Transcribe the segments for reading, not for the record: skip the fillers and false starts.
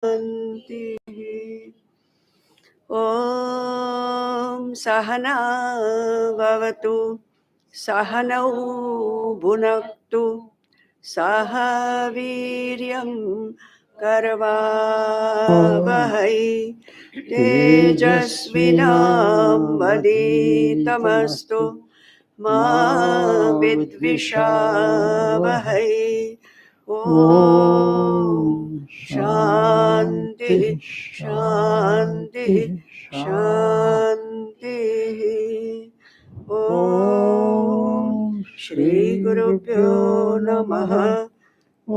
ॐ सहना भवतु सहनौ भुनक्तु सह वीर्यं करवावहै तेजस्विनावधीतमस्तु मा विद्विषावहै ॐ शान्ति शान्ति शान्तिः। ॐ श्री गुरुभ्यो नमः। ॐ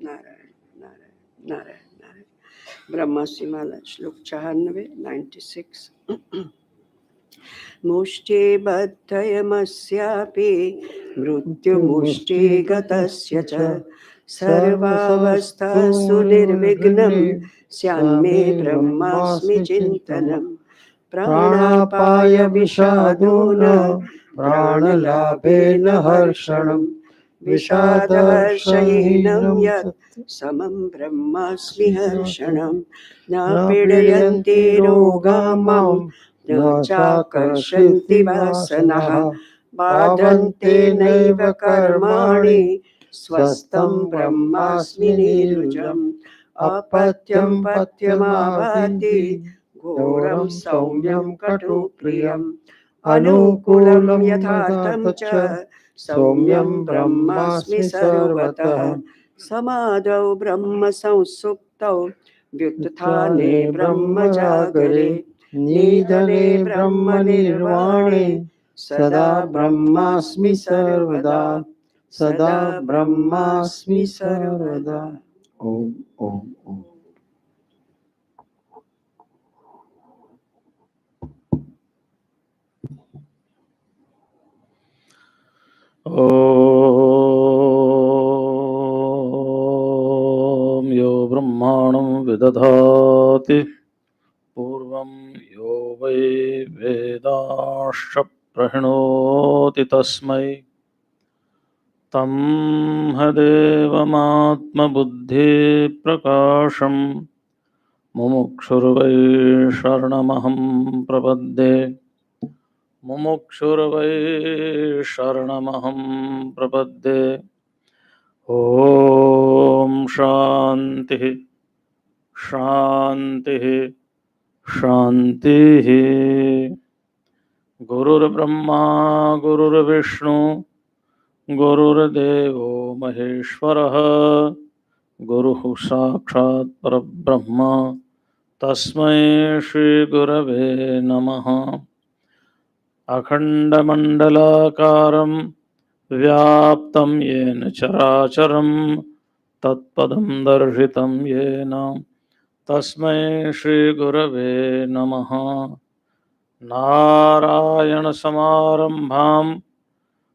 नारायण नारायण नारायण नारायण। ब्रह्मश्री माला श्लोक 96 मुष्टिबद्धयमस्यापि मृत्युमुष्टिगतस्य च सर्वावस्थासु निर्विघ्नं स्यान्मे ब्रह्मास्मि चिन्तनं प्राणापाय विषादो न प्राणलाभेन हर्षणं विषादहर्षहीनं यत् समं ब्रह्मास्मि हर्षणं न पीडयन्ति रोगा मां न चाकर्षन्ति वासनाः बाधन्ते नैव कर्माणि स्वस्थं ब्रह्मास्मि निर्युजम् अपत्यं पत्यमाभाति घोरं सौम्यं कटुप्रियम् अनुकूलं यथार्थं च सौम्यं ब्रह्मास्मि सर्वतः समाधौ ब्रह्म संसुप्तौ व्युत्थाने ब्रह्मजागरे निधने ब्रह्म निर्वाणे सदा ब्रह्मास्मि सर्वदा सदा ब्रह्मास्मि सर्वदा। ओम ओम ओम। ॐ यो ब्रह्माणं विदधाति पूर्वं यो वै वेदांश्च प्रहिणोति तस्मै तं हदेवमात्मबुद्धिप्रकाशं मुमुक्षुर्वै शरणमहं प्रपद्ये मुमुक्षुर्वै शरणमहं प्रपद्ये। ॐ शान्तिः शान्तिः शान्तिः। गुरुर्ब्रह्मा गुरुर्विष्णु गुरुर्देवो महेश्वरः गुरुः साक्षात् परब्रह्म तस्मै श्रीगुरवे नमः। अखण्डमण्डलाकारं व्याप्तं येन चराचरं तत्पदं दर्शितं येन तस्मै श्रीगुरवे नमः। नारायणसमारम्भां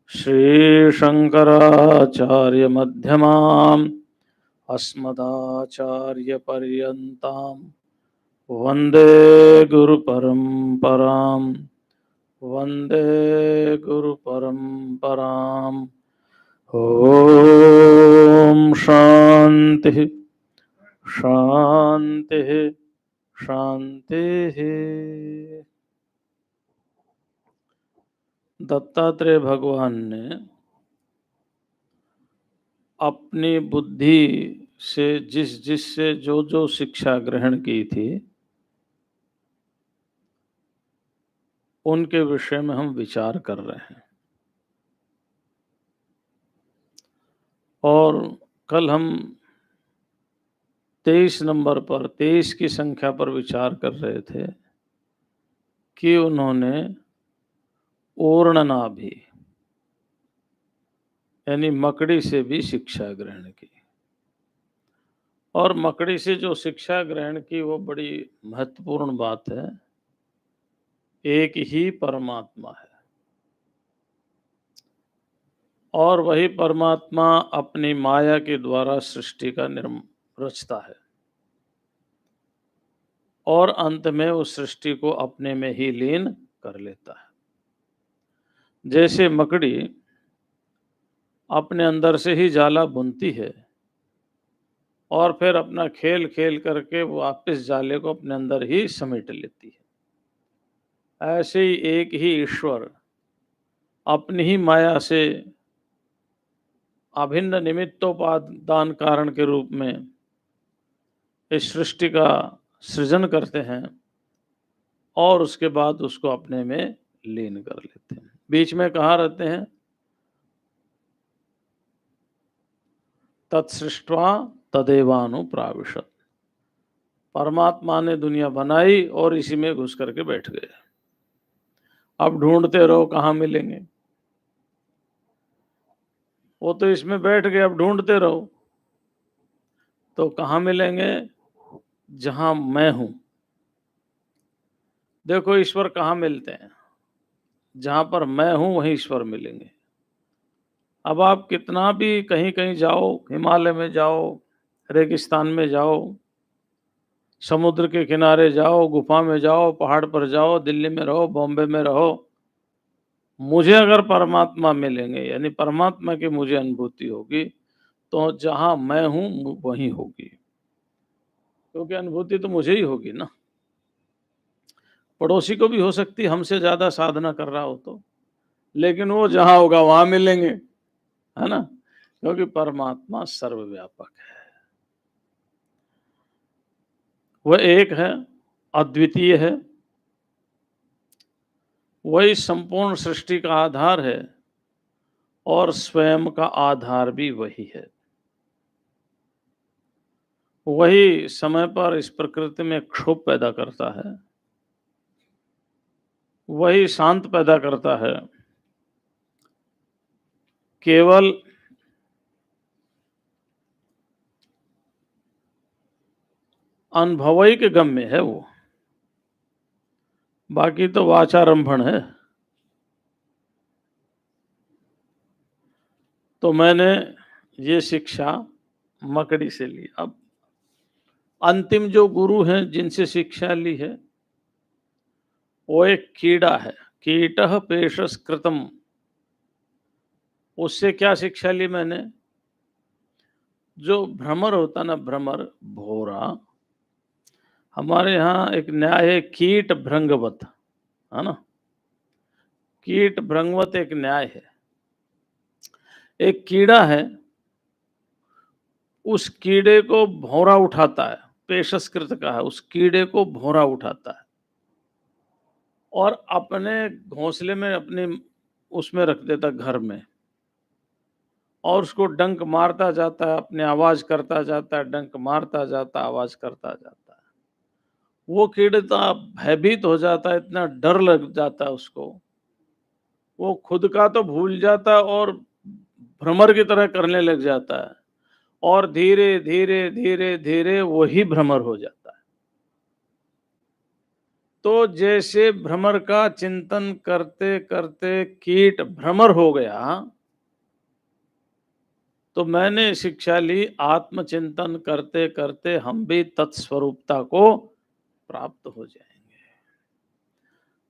श्रीशङ्कराचार्यमध्यमाम् अस्मदाचार्यपर्यन्तां वन्दे गुरुपरम्परां वन्दे गुरुपरम्पराम्। ॐ शान्तिः शान्तिः शान्तिः। दत्तात्रेय भगवान ने अपनी बुद्धि से जिससे जो शिक्षा ग्रहण की थी उनके विषय में हम विचार कर रहे हैं। और कल हम 23 नंबर पर 23 की संख्या पर विचार कर रहे थे कि उन्होंने ओर्णनाभि यानी मकड़ी से भी शिक्षा ग्रहण की। और मकड़ी से जो शिक्षा ग्रहण की वो बड़ी महत्वपूर्ण बात है। एक ही परमात्मा है और वही परमात्मा अपनी माया के द्वारा सृष्टि का रचता है और अंत में उस सृष्टि को अपने में ही लीन कर लेता है। जैसे मकड़ी अपने अंदर से ही जाला बुनती है और फिर अपना खेल खेल करके वो वापस जाले को अपने अंदर ही समेट लेती है। ऐसे ही एक ही ईश्वर अपनी ही माया से अभिन्न निमित्तोपादान कारण के रूप में इस सृष्टि का सृजन करते हैं और उसके बाद उसको अपने में लीन कर लेते हैं। बीच में कहाँ रहते हैं? तत्सृष्ट्वा तदेवानुप्राविशत्। परमात्मा ने दुनिया बनाई और इसी में घुस करके बैठ गए। अब ढूंढते रहो कहाँ मिलेंगे। वो तो इसमें बैठ गए, अब ढूंढते रहो तो कहाँ मिलेंगे? जहां मैं हूं। देखो ईश्वर कहाँ मिलते हैं? जहां पर मैं हूं वहीं ईश्वर मिलेंगे। अब आप कितना भी कहीं कहीं जाओ, हिमालय में जाओ, रेगिस्तान में जाओ, समुद्र के किनारे जाओ, गुफा में जाओ, पहाड़ पर जाओ, दिल्ली में रहो, बॉम्बे में रहो, मुझे अगर परमात्मा मिलेंगे यानी परमात्मा की मुझे अनुभूति होगी तो जहां मैं हूं वहीं होगी, क्योंकि अनुभूति तो मुझे ही होगी ना। पड़ोसी को भी हो सकती है हमसे ज्यादा साधना कर रहा हो तो, लेकिन वो जहां होगा वहां मिलेंगे, है ना, क्योंकि परमात्मा सर्वव्यापक है। वह एक है, अद्वितीय है, वही संपूर्ण सृष्टि का आधार है और स्वयं का आधार भी वही है। वही समय पर इस प्रकृति में क्षोभ पैदा करता है, वही शांत पैदा करता है। केवल अनुभवई के गम्य है वो, बाकी तो वाचारंभण है। तो मैंने ये शिक्षा मकड़ी से ली। अब अंतिम जो गुरु हैं जिनसे शिक्षा ली है वो एक कीड़ा है, कीटः पेशस्कृतम। उससे क्या शिक्षा ली मैंने? जो भ्रमर होता ना, भ्रमर, भोरा, हमारे यहाँ एक न्याय है कीट भृंगवत, है ना। कीट भृंगवत एक न्याय है। एक कीड़ा है, उस कीड़े को भौरा उठाता है, पेशस्कृत का है, उस कीड़े को भौरा उठाता है और अपने घोंसले में, अपने उसमें रख देता घर में, और उसको डंक मारता जाता है, अपने आवाज करता जाता है, डंक मारता जाता है, आवाज करता जाता है। वो कीड़ा भयभीत हो जाता है, इतना डर लग जाता है उसको, वो खुद का तो भूल जाता है और भ्रमर की तरह करने लग जाता है और धीरे धीरे धीरे धीरे वही भ्रमर हो जाता है। तो जैसे भ्रमर का चिंतन करते करते कीट भ्रमर हो गया, तो मैंने शिक्षा ली आत्मचिंतन करते करते हम भी तत्स्वरूपता को प्राप्त हो जाएंगे।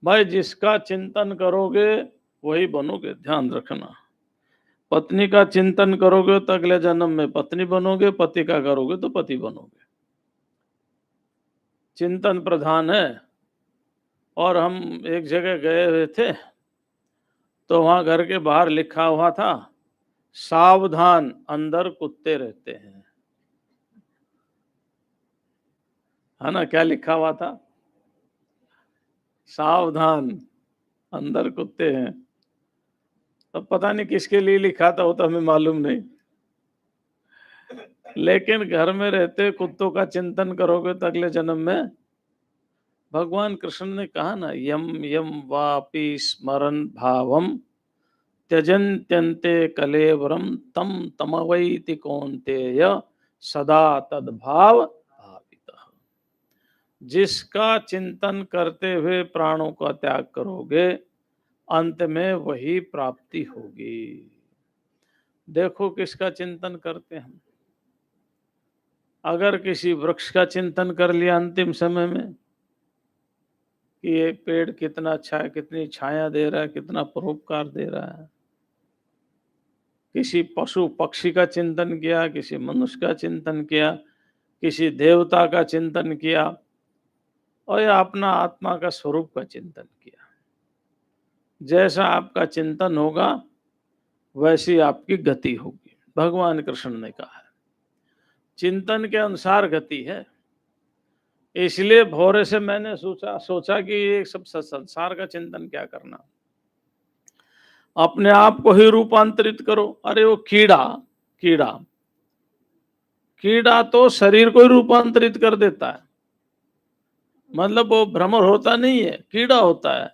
भाई जिसका चिंतन करोगे वही बनोगे, ध्यान रखना। पत्नी का चिंतन करोगे तो अगले जन्म में पत्नी बनोगे, पति का करोगे तो पति बनोगे। चिंतन प्रधान है। और हम एक जगह गए हुए थे तो वहां घर के बाहर लिखा हुआ था, सावधान अंदर कुत्ते रहते हैं, है ना। क्या लिखा हुआ था? सावधान अंदर कुत्ते हैं। तो पता नहीं किसके लिए लिखा था, वो तो हमें मालूम नहीं, लेकिन घर में रहते कुत्तों का चिंतन करोगे तो अगले जन्म में, भगवान कृष्ण ने कहा ना, यम यम वापि स्मरन भावम त्यजन्त्यन्ते कलेवरम तम तमवैति कौन्तेय सदा तद्भाव भावितः। जिसका चिंतन करते हुए प्राणों का त्याग करोगे अंत में वही प्राप्ति होगी। देखो किसका चिंतन करते हैं हम। अगर किसी वृक्ष का चिंतन कर लिया अंतिम समय में कि ये पेड़ कितना अच्छा है, कितनी छाया दे रहा है, कितना परोपकार दे रहा है, किसी पशु पक्षी का चिंतन किया, किसी मनुष्य का चिंतन किया, किसी देवता का चिंतन किया और या अपना आत्मा का स्वरूप का चिंतन किया। जैसा आपका चिंतन होगा वैसी आपकी गति होगी। भगवान कृष्ण ने कहा है चिंतन के अनुसार गति है। इसलिए भोरे से मैंने सोचा कि ये सब संसार का चिंतन क्या करना, अपने आप को ही रूपांतरित करो। अरे वो कीड़ा तो शरीर को ही रूपांतरित कर देता है, मतलब वो भ्रमर होता नहीं है, कीड़ा होता है,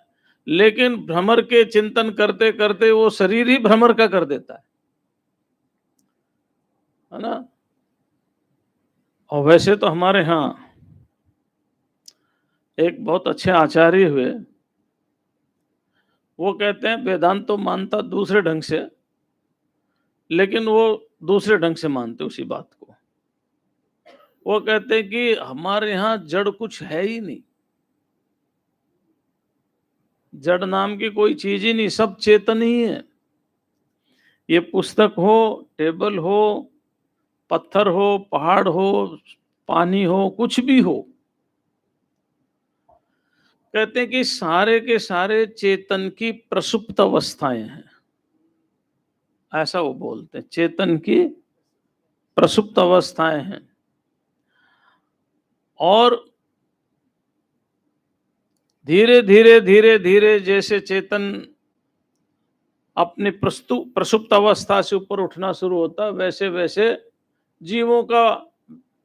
लेकिन भ्रमर के चिंतन करते करते वो शरीर ही भ्रमर का कर देता है ना। और वैसे तो हमारे यहाँ एक बहुत अच्छे आचार्य हुए, वो कहते हैं वेदांत तो मानता दूसरे ढंग से, लेकिन वो दूसरे ढंग से मानते उसी बात को। वो कहते हैं कि हमारे यहाँ जड़ कुछ है ही नहीं, जड़ नाम की कोई चीज ही नहीं, सब चेतन ही है। ये पुस्तक हो, टेबल हो, पत्थर हो, पहाड़ हो, पानी हो, कुछ भी हो, कहते हैं कि सारे के सारे चेतन की प्रसुप्त अवस्थाएं हैं, ऐसा वो बोलते हैं, चेतन की प्रसुप्त अवस्थाएं हैं। और धीरे धीरे जैसे चेतन अपनी प्रसुप्त अवस्था से ऊपर उठना शुरू होता है, वैसे वैसे जीवों का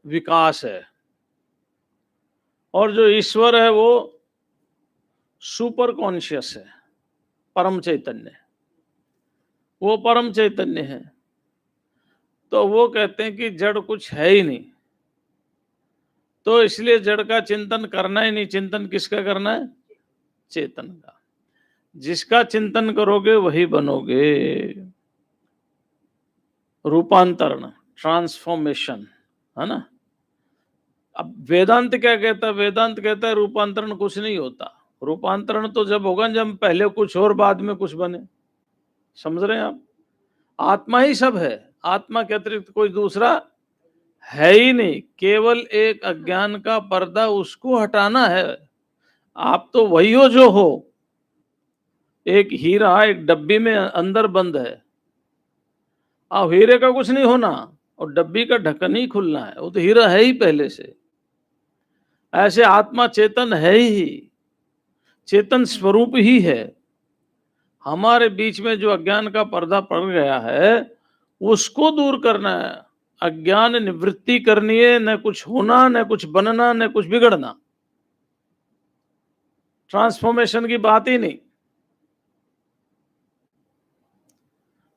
विकास है। और जो ईश्वर है वो सुपर कॉन्शियस है, परम चैतन्य, वो परम चैतन्य है। तो वो कहते हैं कि जड़ कुछ है ही नहीं, तो इसलिए जड़ का चिंतन करना ही नहीं। चिंतन किसका करना है? चेतन का। जिसका चिंतन करोगे वही बनोगे। रूपांतरण, ट्रांसफॉर्मेशन, है ना। अब वेदांत क्या कहता है? वेदांत कहता है रूपांतरण कुछ नहीं होता। रूपांतरण तो जब होगा जब पहले कुछ और बाद में कुछ बने। समझ रहे हैं आप? आत्मा ही सब है, आत्मा के अतिरिक्त कोई दूसरा है ही नहीं। केवल एक अज्ञान का पर्दा, उसको हटाना है। आप तो वही हो जो हो। एक हीरा एक डब्बी में अंदर बंद है, अब हीरे का कुछ नहीं होना और डब्बी का ढक्कन ही खुलना है, वो तो हीरा है ही पहले से। ऐसे आत्मा चेतन है ही, चेतन स्वरूप ही है। हमारे बीच में जो अज्ञान का पर्दा पड़ गया है उसको दूर करना है। अज्ञान निवृत्ति करनी है, न कुछ होना, न कुछ बनना, न कुछ बिगड़ना। ट्रांसफॉर्मेशन की बात ही नहीं।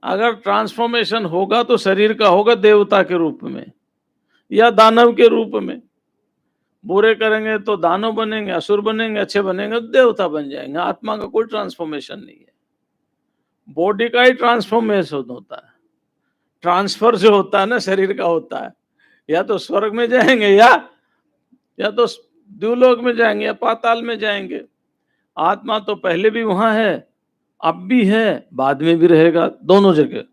अगर ट्रांसफॉर्मेशन होगा तो शरीर का होगा देवता के रूप में या दानव के रूप में। बुरे करेंगे तो दानव बनेंगे, असुर बनेंगे, अच्छे बनेंगे तो देवता बन जाएंगे। आत्मा का कोई ट्रांसफॉर्मेशन नहीं है। बॉडी का ही ट्रांसफॉर्मेशन होता है। ट्रांसफर जो होता है ना शरीर का होता है, या तो स्वर्ग में जाएंगे या तो द्युलोक में जाएंगे या पाताल में जाएंगे। आत्मा तो पहले भी वहां है, अब भी है, बाद में भी रहेगा, दोनों जगह।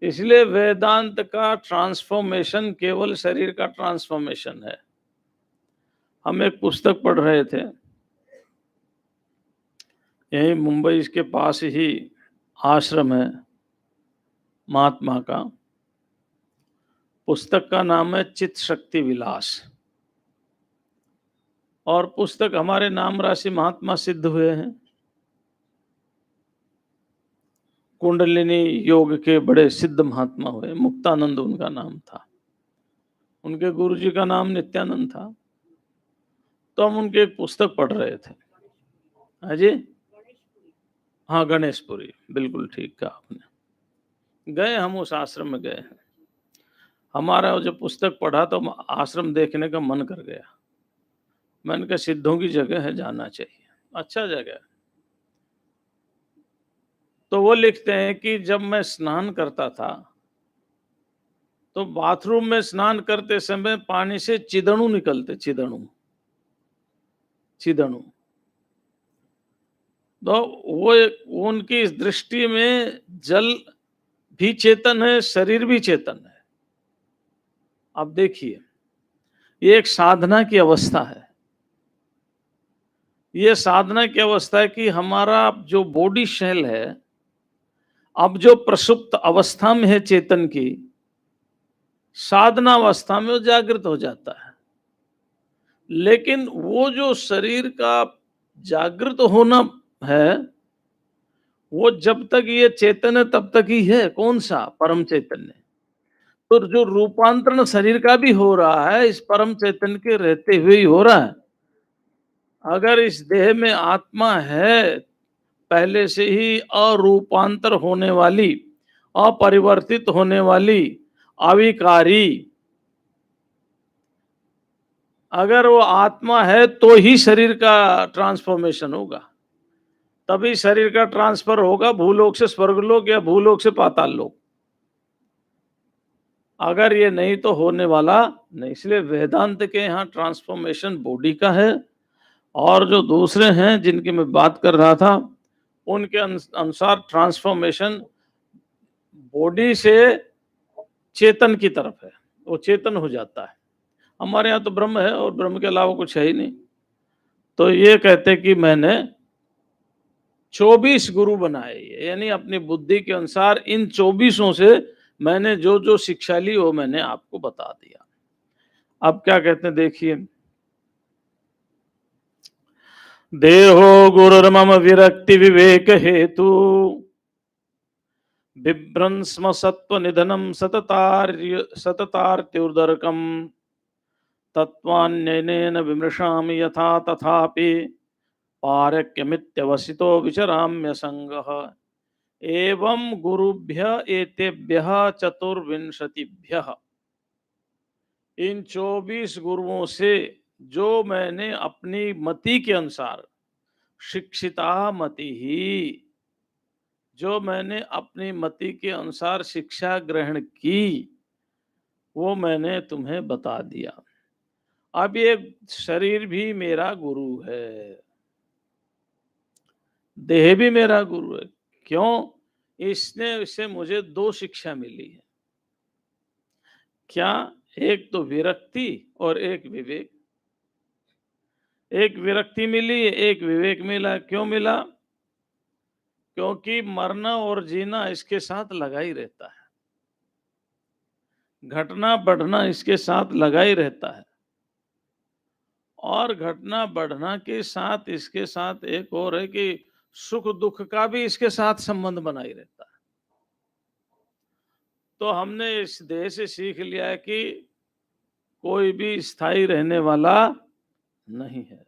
इसलिए वेदांत का ट्रांसफॉर्मेशन केवल शरीर का ट्रांसफॉर्मेशन है। हम एक पुस्तक पढ़ रहे थे, यही मुंबई, इसके पास ही आश्रम है महात्मा का। पुस्तक का नाम है चित्त शक्ति विलास। और पुस्तक हमारे नाम राशि महात्मा सिद्ध हुए हैं, कुंडलिनी योग के बड़े सिद्ध महात्मा हुए। मुक्तानंद उनका नाम था, उनके गुरुजी का नाम नित्यानंद था। तो हम उनके एक पुस्तक पढ़ रहे थे। हाँ जी, हाँ गणेशपुरी, बिल्कुल ठीक कहा आपने। गए हम उस आश्रम में गए हैं। हमारा जो पुस्तक पढ़ा तो आश्रम देखने का मन कर गया। मैंने कहा सिद्धों की जगह है, जाना चाहिए, अच्छा जगह है। तो वो लिखते हैं कि जब मैं स्नान करता था तो बाथरूम में स्नान करते समय पानी से चिदणु निकलते, चिदणु। तो वो उनकी इस दृष्टि में जल भी चेतन है, शरीर भी चेतन है। अब देखिए, ये एक साधना की अवस्था है। ये साधना की अवस्था है कि हमारा जो बॉडी शेल है, अब जो प्रसुप्त अवस्था में है चेतन की, साधना अवस्था में वो जागृत हो जाता है। लेकिन वो जो शरीर का जागृत होना है, वो जब तक ये चेतन है तब तक ही है। कौन सा? परम चैतन्य। तो जो रूपांतरण शरीर का भी हो रहा है, इस परम चैतन्य के रहते हुए ही हो रहा है। अगर इस देह में आत्मा है, पहले से ही अरूपांतर होने वाली, अपरिवर्तित होने वाली, अविकारी, अगर वो आत्मा है तो ही शरीर का ट्रांसफॉर्मेशन होगा। तभी शरीर का ट्रांसफर होगा भूलोक से स्वर्गलोक या भूलोक से पाताल लोक। अगर ये नहीं तो होने वाला नहीं। इसलिए वेदांत के यहाँ ट्रांसफॉर्मेशन बॉडी का है, और जो दूसरे हैं जिनकी मैं बात कर रहा था, उनके अनुसार ट्रांसफॉर्मेशन बॉडी से चेतन की तरफ है। वो चेतन हो जाता है। हमारे यहाँ तो ब्रह्म है और ब्रह्म के अलावा कुछ है ही नहीं। तो ये कहते कि मैंने 24 गुरु बनाए, यानी अपनी बुद्धि के अनुसार इन 24 से मैंने जो जो शिक्षा ली वो मैंने आपको बता दिया। अब क्या कहते हैं देखिए, देहो गुरुर्मम विरक्ति विवेक हेतु बिभ्रंस्म सत्व निधनम सततार्त्युदरकम तत्वान्यनेन विमृशामि यथा तथापि पारक्यमित्यवसितो विचराम्य संगः एवं गुरुभ्य एतेभ्यः चतुर्विंशतिभ्यः। इन 24 गुरुओं से जो मैंने अपनी मति के अनुसार, शिक्षिता मति ही, जो मैंने अपनी मति के अनुसार शिक्षा ग्रहण की, वो मैंने तुम्हें बता दिया। अब ये शरीर भी मेरा गुरु है, देह भी मेरा गुरु है। क्यों? इससे मुझे 2 शिक्षा मिली है। क्या? एक तो विरक्ति और एक विवेक। एक विरक्ति मिली, एक विवेक मिला। क्यों मिला? क्योंकि मरना और जीना इसके साथ लगा ही रहता है, घटना बढ़ना इसके साथ लगा ही रहता है, और घटना बढ़ना के साथ इसके साथ एक और है कि सुख दुख का भी इसके साथ संबंध बना ही रहता है। तो हमने इस देह से सीख लिया है कि कोई भी स्थायी रहने वाला नहीं है।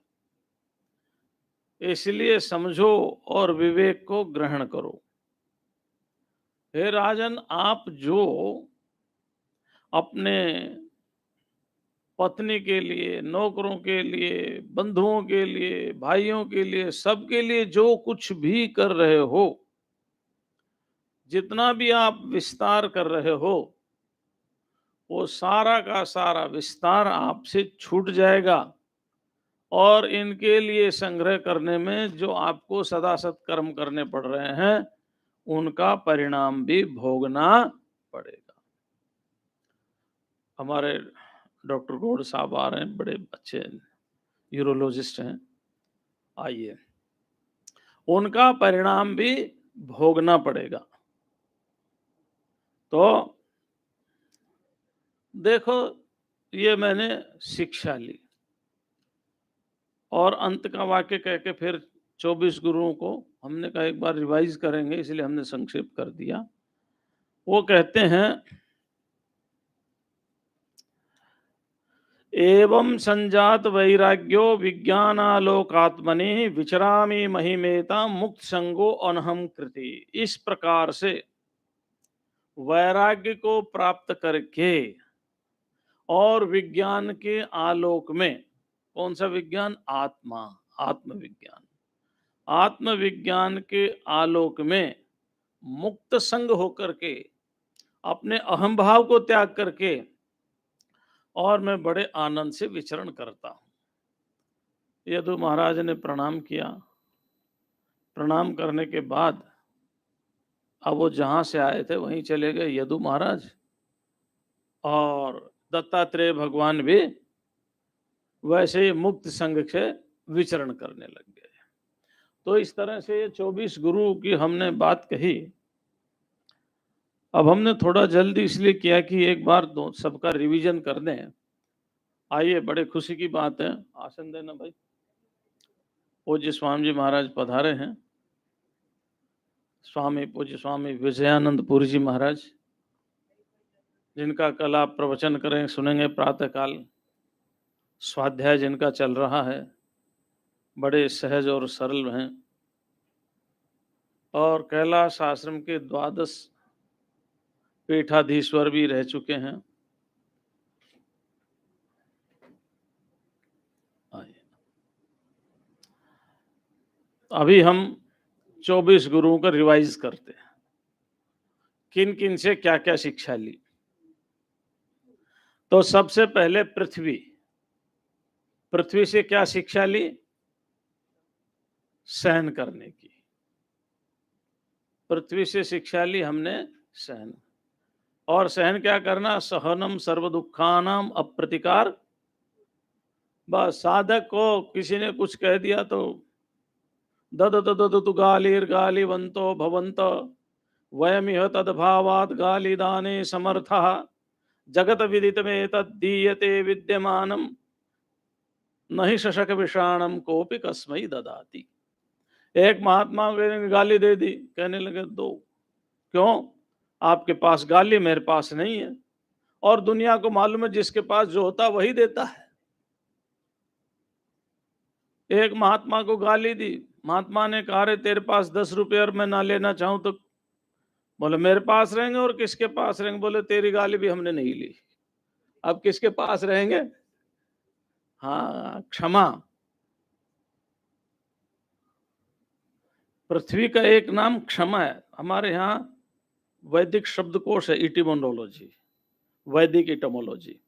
इसलिए समझो और विवेक को ग्रहण करो। हे राजन, आप जो अपने पत्नी के लिए, नौकरों के लिए, बंधुओं के लिए, भाइयों के लिए, सबके लिए जो कुछ भी कर रहे हो, जितना भी आप विस्तार कर रहे हो, वो सारा का सारा विस्तार आपसे छूट जाएगा, और इनके लिए संग्रह करने में जो आपको सदा सत्कर्म करने पड़ रहे हैं, उनका परिणाम भी भोगना पड़ेगा। हमारे डॉक्टर गौड़ साहब आ रहे हैं, बड़े अच्छे यूरोलॉजिस्ट हैं, आइए। उनका परिणाम भी भोगना पड़ेगा। तो देखो, ये मैंने शिक्षा ली, और अंत का वाक्य कह के फिर 24 गुरुओं को हमने कहा एक बार रिवाइज करेंगे, इसलिए हमने संक्षेप कर दिया। वो कहते हैं, एवं संजात वैराग्यो विज्ञानालोकात्मनि विचरामि महिमेता मुक्त संगो अनहम कृति। इस प्रकार से वैराग्य को प्राप्त करके और विज्ञान के आलोक में, कौन सा विज्ञान? आत्मा, आत्मविज्ञान। आत्मविज्ञान के आलोक में मुक्त संग होकर के, अपने अहम भाव को त्याग करके, और मैं बड़े आनंद से विचरण करता हूं। यदु महाराज ने प्रणाम किया। प्रणाम करने के बाद अब वो जहां से आए थे वहीं चले गए यदु महाराज, और दत्तात्रेय भगवान भी वैसे ही मुक्त संघ से विचरण करने लग गए। तो इस तरह से ये 24 गुरु की हमने बात कही। अब हमने थोड़ा जल्दी इसलिए किया कि एक बार सबका रिवीजन कर दें। आइए, बड़े खुशी की बात है, आसन देना भाई। पूज्य स्वामी जी महाराज पधारे हैं। पूज्य स्वामी विजयानंद पुरी जी महाराज, जिनका कल आप प्रवचन करें सुनेंगे प्रातःकाल। स्वाध्याय जिनका चल रहा है, बड़े सहज और सरल हैं और कैलाश आश्रम के 12 पीठाधीश्वर भी रह चुके हैं। अभी हम 24 गुरुओं का रिवाइज करते हैं, किन किन से क्या क्या शिक्षा ली। तो सबसे पहले पृथ्वी से क्या शिक्षा ली? सहन करने की। पृथ्वी से शिक्षा ली हमने सहन। और सहन क्या करना? सहनम सर्व दुखानाम अप्रतिकार। बस साधक को किसी ने कुछ कह दिया तो ददतु गालिर्गालिवंतो भवंत वयमिह तद्भावात् गालिदाने समर्थः जगत विदितमे तद्दीयते विद्यमानम नहीं शशक विषाणम कोपि कस्मै ददाति। एक महात्मा ने गाली दे दी, कहने लगे दो। क्यों? आपके पास गाली, मेरे पास नहीं है। और दुनिया को मालूम है जिसके पास जो होता वही देता है। एक महात्मा को गाली दी, महात्मा ने कहा रे तेरे पास 10 रुपये और मैं ना लेना चाहूं तो? बोले मेरे पास रहेंगे। और किसके पास रहेंगे? बोले तेरी गाली भी हमने नहीं ली, अब किसके पास रहेंगे? हाँ, क्षमा। पृथ्वी का एक नाम क्षमा है। हमारे यहाँ वैदिक शब्दकोश है, इटिमोलॉजी, वैदिक इटमोलॉजी।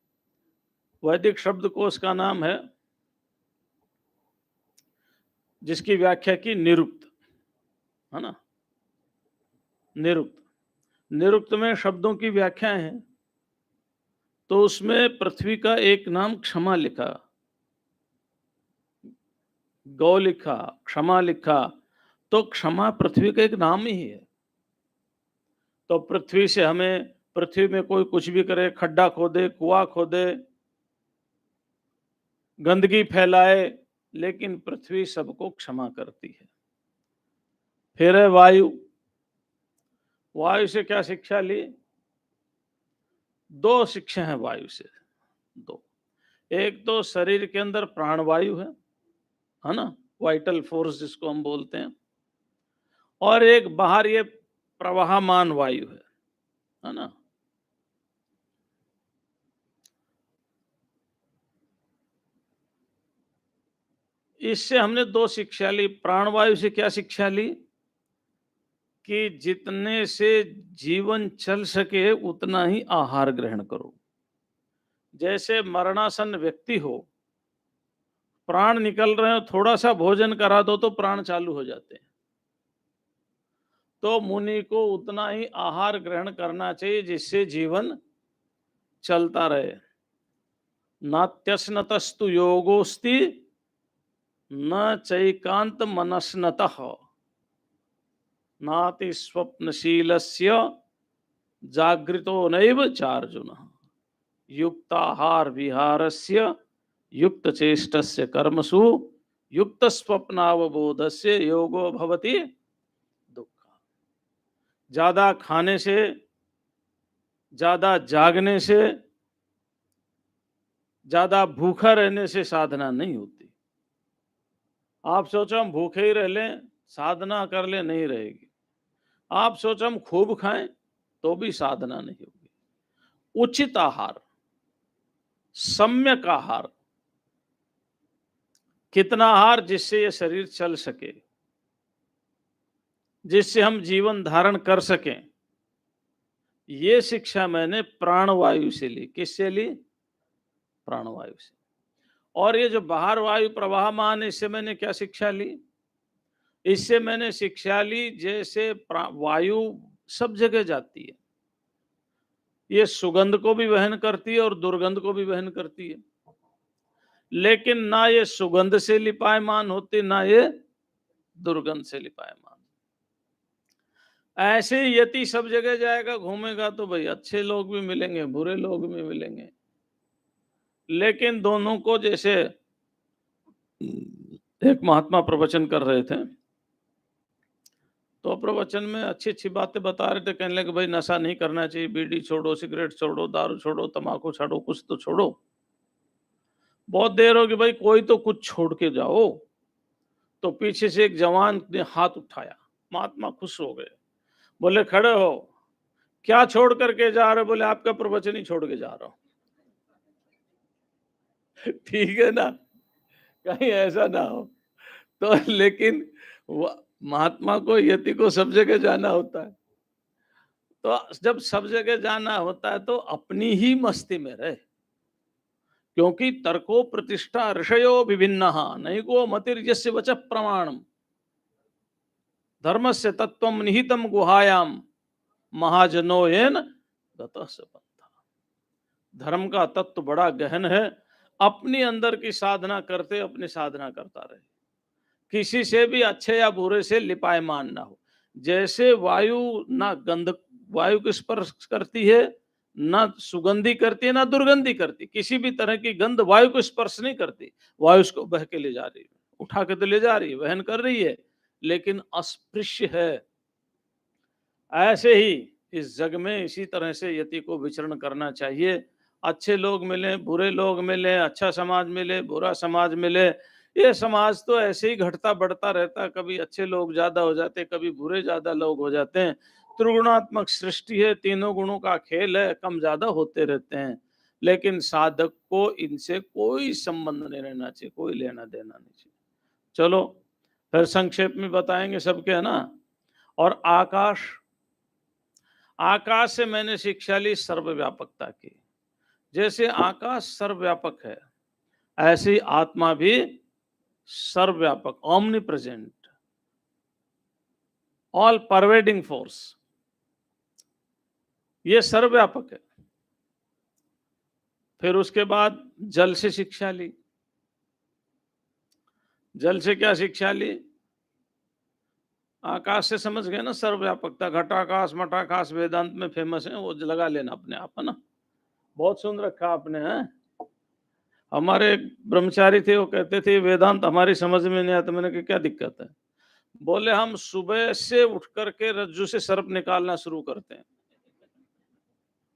वैदिक शब्दकोश का नाम है, जिसकी व्याख्या की निरुक्त, है ना। निरुक्त में शब्दों की व्याख्याएं हैं। तो उसमें पृथ्वी का एक नाम क्षमा लिखा, गौ लिखा, क्षमा लिखा। तो क्षमा पृथ्वी का एक नाम ही है। तो पृथ्वी से हमें, पृथ्वी में कोई कुछ भी करे, खड्डा खोदे, कुआं खोदे, गंदगी फैलाए, लेकिन पृथ्वी सबको क्षमा करती है। फिर है वायु। वायु से क्या शिक्षा ली? 2 शिक्षा है वायु से, 2। एक तो शरीर के अंदर प्राणवायु है ना, वाइटल फोर्स जिसको हम बोलते हैं। और एक बाहर ये प्रवाहमान वायु है ना। इससे हमने 2 शिक्षा ली। प्राणवायु से क्या शिक्षा ली? कि जितने से जीवन चल सके उतना ही आहार ग्रहण करो। जैसे मरणासन व्यक्ति हो, प्राण निकल रहे हो, थोड़ा सा भोजन करा दो तो प्राण चालू हो जाते हैं। तो मुनि को उतना ही आहार ग्रहण करना चाहिए जिससे जीवन चलता रहे। नात्यस्नतस्तु योगोस्ति न चैकांत मनस्नतः नाति स्वप्नशीलस्य जागृतो नैव चार्जुनः युक्ताहार विहारस्य युक्त चेष्टस्य कर्मसु युक्त स्वप्नावबोधस्य योगो भवति दुःख। ज्यादा खाने से, ज्यादा जागने से, ज्यादा भूखा रहने से साधना नहीं होती। आप सोचो हम भूखे ही रह लें, साधना कर ले, नहीं रहेगी। आप सोचो हम खूब खाएं तो भी साधना नहीं होगी। उचित आहार, सम्यक आहार, कितना आहार जिससे ये शरीर चल सके, जिससे हम जीवन धारण कर सकें, ये शिक्षा मैंने प्राणवायु से ली। किससे ली? प्राणवायु से। और ये जो बाहर वायु प्रवाहमान, इससे मैंने क्या शिक्षा ली? इससे मैंने शिक्षा ली जैसे वायु सब जगह जाती है, ये सुगंध को भी वहन करती है और दुर्गंध को भी वहन करती है, लेकिन ना ये सुगंध से लिपायमान होती, ना ये दुर्गंध से लिपायमान। ऐसे ही यति सब जगह जाएगा, घूमेगा तो भाई अच्छे लोग भी मिलेंगे, बुरे लोग भी मिलेंगे, लेकिन दोनों को, जैसे एक महात्मा प्रवचन कर रहे थे, तो प्रवचन में अच्छी अच्छी बातें बता रहे थे, कहने लगे भाई नशा नहीं करना चाहिए, बीड़ी छोड़ो, सिगरेट छोड़ो, दारू छोड़ो, तम्बाकू छोड़ो, कुछ तो छोड़ो। बहुत देर होगी भाई, कोई तो कुछ छोड़ के जाओ। तो पीछे से एक जवान ने हाथ उठाया, महात्मा खुश हो गए, बोले खड़े हो, क्या छोड़ करके जा रहे हो? बोले आपका प्रवचन ही छोड़ के जा रहा हूं। ठीक है ना, कहीं ऐसा ना हो। तो लेकिन महात्मा को, यति को सब जगह जाना होता है। तो जब सब जगह जाना होता है तो अपनी ही मस्ती में रहे, क्योंकि तर्को प्रतिष्ठा ऋषयो विभिन्न नहीं को मतिर्यस्य वच प्रमाणम धर्मस्य तत्वम निहितम गुहायाम महाजनो येन गतः स पंथा। धर्म का तत्व बड़ा गहन है, अपनी अंदर की साधना करते अपनी साधना करता रहे, किसी से भी अच्छे या बुरे से लिपायमान ना हो। जैसे वायु ना गंध, वायु को स्पर्श करती है, ना सुगंधी करती है, ना दुर्गंधी करती, किसी भी तरह की गंध वायु को स्पर्श नहीं करती। वायु उसको बह के ले जा रही है, उठा के तो ले जा रही है, वहन कर रही है, लेकिन अस्पृश्य है। ऐसे ही इस जग में इसी तरह से यति को विचरण करना चाहिए। अच्छे लोग मिले, बुरे लोग मिले, अच्छा समाज मिले, बुरा समाज मिले, ये समाज तो ऐसे ही घटता बढ़ता रहता, कभी अच्छे लोग ज्यादा हो जाते, कभी बुरे ज्यादा लोग हो जाते हैं। त्रिगुणात्मक सृष्टि है, तीनों गुणों का खेल है, कम ज्यादा होते रहते हैं, लेकिन साधक को इनसे कोई संबंध नहीं रहना चाहिए, कोई लेना देना नहीं चाहिए। चलो फिर संक्षेप में बताएंगे सबके, है ना। और आकाश, आकाश से मैंने शिक्षा ली सर्वव्यापकता की। जैसे आकाश सर्वव्यापक है, ऐसे ही आत्मा भी सर्वव्यापक, omni present, all pervading force, ये सर्वव्यापक है। फिर उसके बाद जल से शिक्षा ली। जल से क्या शिक्षा ली? आकाश से समझ गए ना सर्वव्यापकता, घटाकाश मठाकाश वेदांत में फेमस है, वो लगा लेना अपने आप, है ना। बहुत सुन रखा आपने, है। हमारे एक ब्रह्मचारी थे, वो कहते थे वेदांत हमारी समझ में नहीं आता। मैंने कहा क्या दिक्कत है? बोले हम सुबह से उठ करके रज्जू से सर्प निकालना शुरू करते हैं,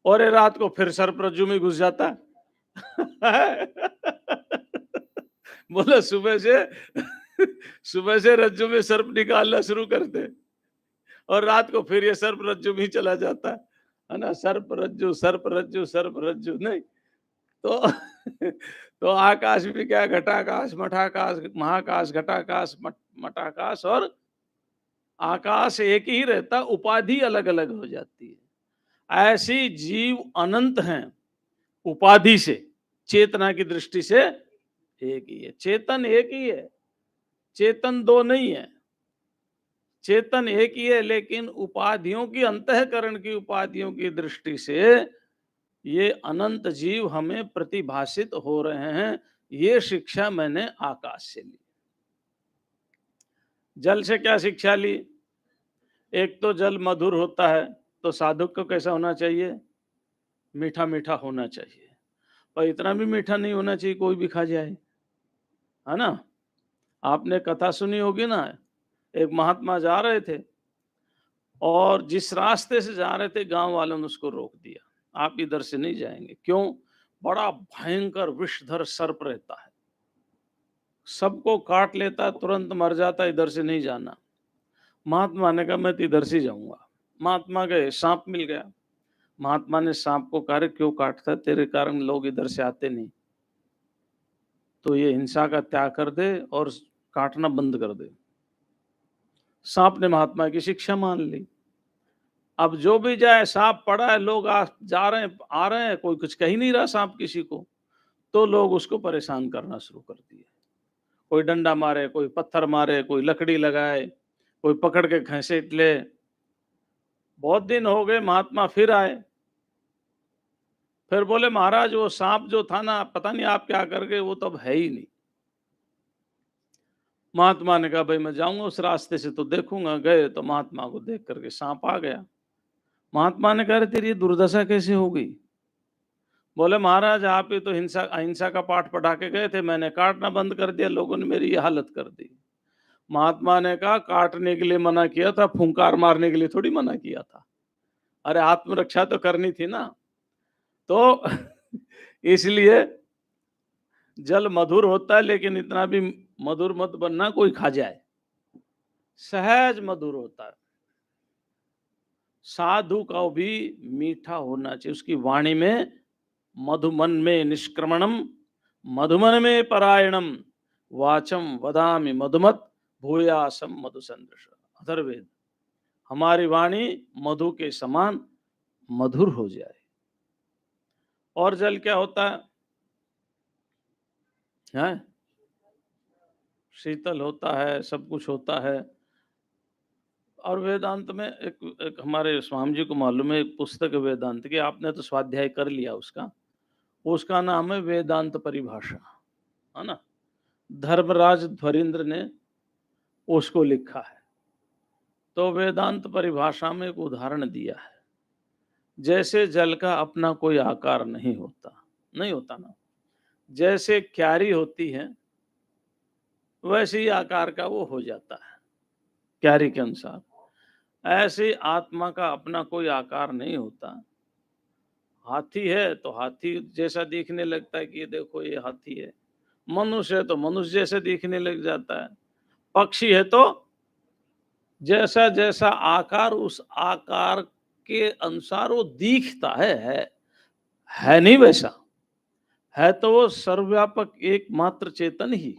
और ये रात को फिर सर्प रज्जू में घुस जाता है। बोला सुबह से रज्जू में सर्प निकालना शुरू करते हैं, और रात को फिर ये सर्प रज्जू में ही चला जाता है ना। सर्प रज्जू सर्प रज्जू सर्प रज्जू नहीं। तो तो आकाश भी क्या, घटाकाश मठाकाश महाकाश घटाकाश मठाकाश, और आकाश एक ही रहता, उपाधि अलग अलग हो जाती है। ऐसी जीव अनंत हैं उपाधि से, चेतना की दृष्टि से एक ही है। चेतन एक ही है, चेतन दो नहीं है, चेतन एक ही है, लेकिन उपाधियों की, अंतःकरण की उपाधियों की दृष्टि से ये अनंत जीव हमें प्रतिभाषित हो रहे हैं। ये शिक्षा मैंने आकाश से ली। जल से क्या शिक्षा ली? एक तो जल मधुर होता है, तो साधक को कैसा होना चाहिए? मीठा मीठा होना चाहिए, और इतना भी मीठा नहीं होना चाहिए कोई भी खा जाए, है ना। आपने कथा सुनी होगी ना, एक महात्मा जा रहे थे, और जिस रास्ते से जा रहे थे गांव वालों ने उसको रोक दिया, आप इधर से नहीं जाएंगे। क्यों? बड़ा भयंकर विषधर सर्प रहता है, सबको काट लेता है, तुरंत मर जाता है, इधर से नहीं जाना। महात्मा ने कहा मैं तो इधर से जाऊंगा। महात्मा गए, सांप मिल गया। महात्मा ने सांप को कहा क्यों काटता है, तेरे कारण लोग इधर से आते नहीं, तो ये हिंसा का त्याग कर दे और काटना बंद कर दे। सांप ने महात्मा की शिक्षा मान ली। अब जो भी जाए, सांप पड़ा है, लोग जा रहे हैं आ रहे हैं, कोई कुछ कह ही नहीं रहा सांप किसी को, तो लोग उसको परेशान करना शुरू कर दिए। कोई डंडा मारे, कोई पत्थर मारे, कोई लकड़ी लगाए, कोई पकड़ के घसीट ले। बहुत दिन हो गए, महात्मा फिर आए, फिर बोले महाराज वो सांप जो था ना, पता नहीं आप क्या कर गए, वो तो अब है ही नहीं। महात्मा ने कहा भाई मैं जाऊंगा उस रास्ते से तो देखूंगा। गए तो महात्मा को देख करके सांप आ गया। महात्मा ने कहा "अरे तेरी ये दुर्दशा कैसे हो गई"? बोले महाराज आप ही तो हिंसा अहिंसा का पाठ पढ़ा के गए थे, मैंने काटना बंद कर दिया, लोगों ने मेरी ये हालत कर दी। महात्मा ने कहा काटने के लिए मना किया था, फुंकार मारने के लिए थोड़ी मना किया था। अरे आत्मरक्षा तो करनी थी ना। तो इसलिए जल मधुर होता है, लेकिन इतना भी मधुर मत बनना कोई खा जाए। सहज मधुर होता है। साधु का भी मीठा होना चाहिए, उसकी वाणी में मधुमन में निष्क्रमणम मधुमन में परायणम वाचम वदामि मधुमत भूयासम मधुसंदृश। अथर्ववेद। हमारी वाणी मधु के समान मधुर हो जाए। और जल क्या होता है? हैं? शीतल होता है, सब कुछ होता है। और वेदांत में एक हमारे स्वामी जी को मालूम है, एक पुस्तक है वेदांत की, आपने तो स्वाध्याय कर लिया उसका। उसका नाम है वेदांत परिभाषा, है ना? धर्मराज ध्वरींद्र ने उसको लिखा है। तो वेदांत परिभाषा में एक उदाहरण दिया है, जैसे जल का अपना कोई आकार नहीं होता, नहीं होता ना। जैसे क्यारी होती है वैसे ही आकार का वो हो जाता है क्यारी के अनुसार। ऐसे आत्मा का अपना कोई आकार नहीं होता। हाथी है तो हाथी जैसा दिखने लगता है कि ये देखो ये हाथी है। मनुष्य है तो मनुष्य जैसा दिखने लग जाता है। पक्षी है तो जैसा जैसा आकार उस आकार के अनुसार वो दिखता है नहीं वैसा। है तो वो सर्वव्यापक एकमात्र चेतन ही,